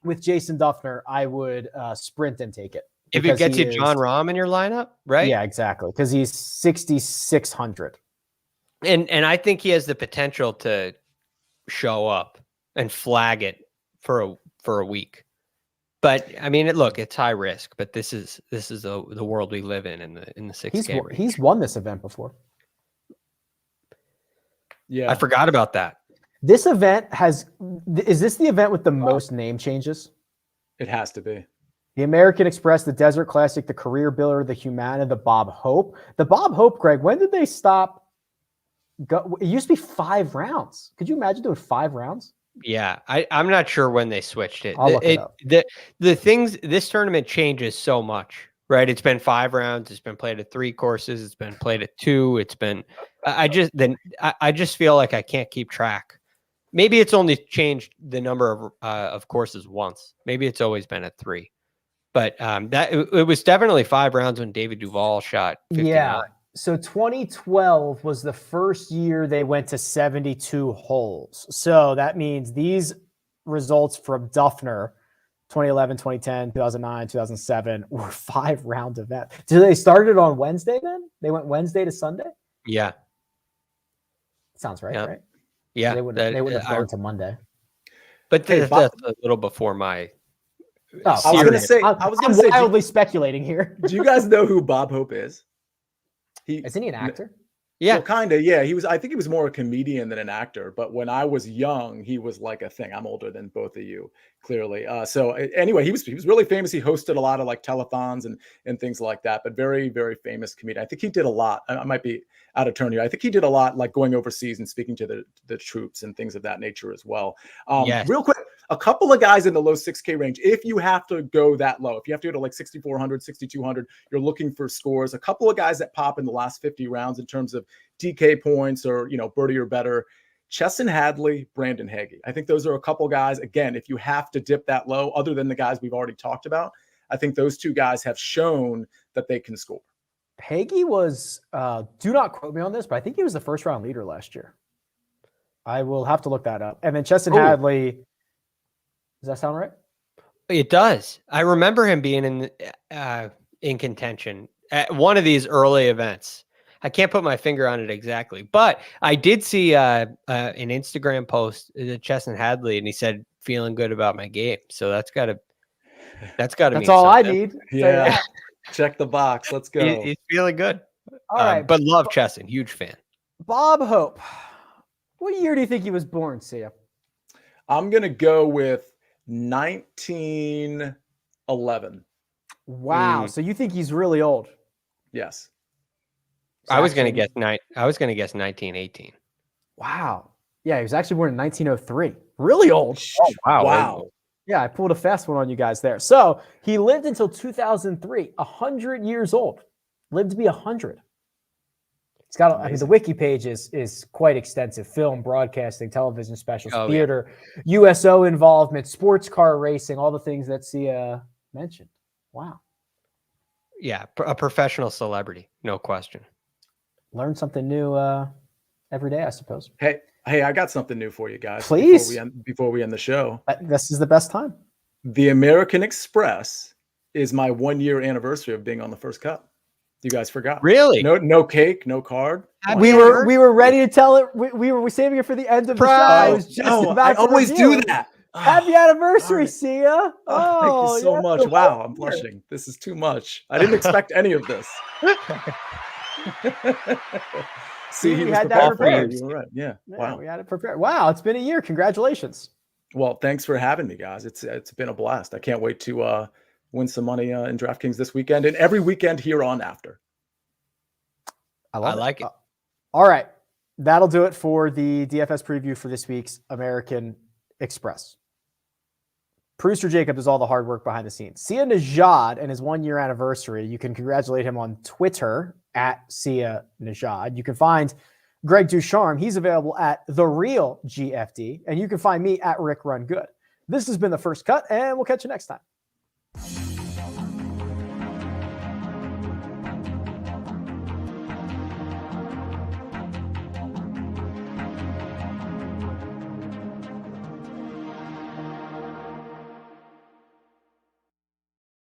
with Jason Duffner, I would sprint and take it. If it gets you John Rahm in your lineup, right? Yeah, exactly, because he's 6,600. And I think he has the potential to show up and flag it for a week. But I mean, it's high risk. But this is the world we live in the 6K range. He's won this event before. Yeah, I forgot about that. This event is this the event with the most name changes? It has to be. The American Express, the Desert Classic, the Career Builder, the Humana, the Bob Hope. The Bob Hope, Greg, when did they stop? It used to be 5 rounds. Could you imagine doing 5 rounds? Yeah, I'm not sure when they switched it. I'll look it up. The things, this tournament changes so much, right? It's been 5 rounds. It's been played at 3 courses. It's been played at 2. It's been, I just feel like I can't keep track. Maybe it's only changed the number of courses once. Maybe it's always been at 3. But it was definitely 5 rounds when David Duval shot 59. Yeah. So 2012 was the first year they went to 72 holes. So that means these results from Duffner, 2011, 2010, 2009, 2007, were 5-round events. So they started on Wednesday then? They went Wednesday to Sunday? Yeah. Sounds right, right? Yeah. They wouldn't have gone to Monday. But that's a little before my... I was going to say, I'm wildly speculating here. Do you guys know who Bob Hope is? Isn't he an actor? Yeah, well, kind of. Yeah, I think he was more a comedian than an actor. But when I was young, he was like a thing. I'm older than both of you, clearly. So anyway, he was really famous. He hosted a lot of like telethons and things like that. But very, very famous comedian. I think he did a lot. I might be out of turn here. I think he did a lot, like going overseas and speaking to the troops and things of that nature as well. Yes. Real quick, a couple of guys in the low 6K range. If you have to go that low, if you have to go to like 6,400, 6,200, you're looking for scores. A couple of guys that pop in the last 50 rounds in terms of DK points or, birdie or better. Chesson Hadley, Brandon Hagee. I think those are a couple guys. Again, if you have to dip that low, other than the guys we've already talked about, I think those 2 guys have shown that they can score. Hagee was, do not quote me on this, but I think he was the first round leader last year. I will have to look that up. And then Chesson Hadley, does that sound right? It does. I remember him being in contention at one of these early events. I can't put my finger on it exactly, but I did see an Instagram post that Chesson Hadley, and he said, "Feeling good about my game." So that's got to. That's all something. I need. Yeah. Check the box. Let's go. He's feeling good. All right. But love Chesson. Huge fan. Bob Hope. What year do you think he was born, Sia? I'm going to go with 1911. Wow. So you think he's really old? Yes. I was going to guess 1918. Wow. Yeah, he was actually born in 1903. Really old. Oh, wow. Yeah, I pulled a fast one on you guys there. So he lived until 2003, 100 years old. Lived to be 100. It's got the wiki page is quite extensive. Film, broadcasting, television specials, theater, USO involvement, sports car racing, all the things that Sia mentioned. Wow. Yeah, a professional celebrity, no question. Learn something new every day, I suppose. Hey, I got something new for you guys. Please. Before we end the show. This is the best time. The American Express is my 1 year anniversary of being on the first cut. You guys forgot. Really? No cake, no card. We were ready to tell it. We were saving it for the end of the show. I was just about I to always review do it. that. Happy anniversary, Sia. Thank you so yeah, much. Wow, I'm blushing. This is too much. I didn't expect any of this. See, he we was had that prepared. prepared. You were right. Yeah. Wow. We had it prepared. Wow, it's been a year. Congratulations. Well, thanks for having me, guys. It's been a blast. I can't wait to win some money in DraftKings this weekend and every weekend here on after. I like it. All right. That'll do it for the DFS preview for this week's American Express. Producer Jacob does all the hard work behind the scenes. Sia Nejad and his 1 year anniversary. You can congratulate him on Twitter at Sia Nejad. You can find Greg DuCharme. He's available at The Real GFD. And you can find me at RickRunGood. This has been The First Cut, and we'll catch you next time.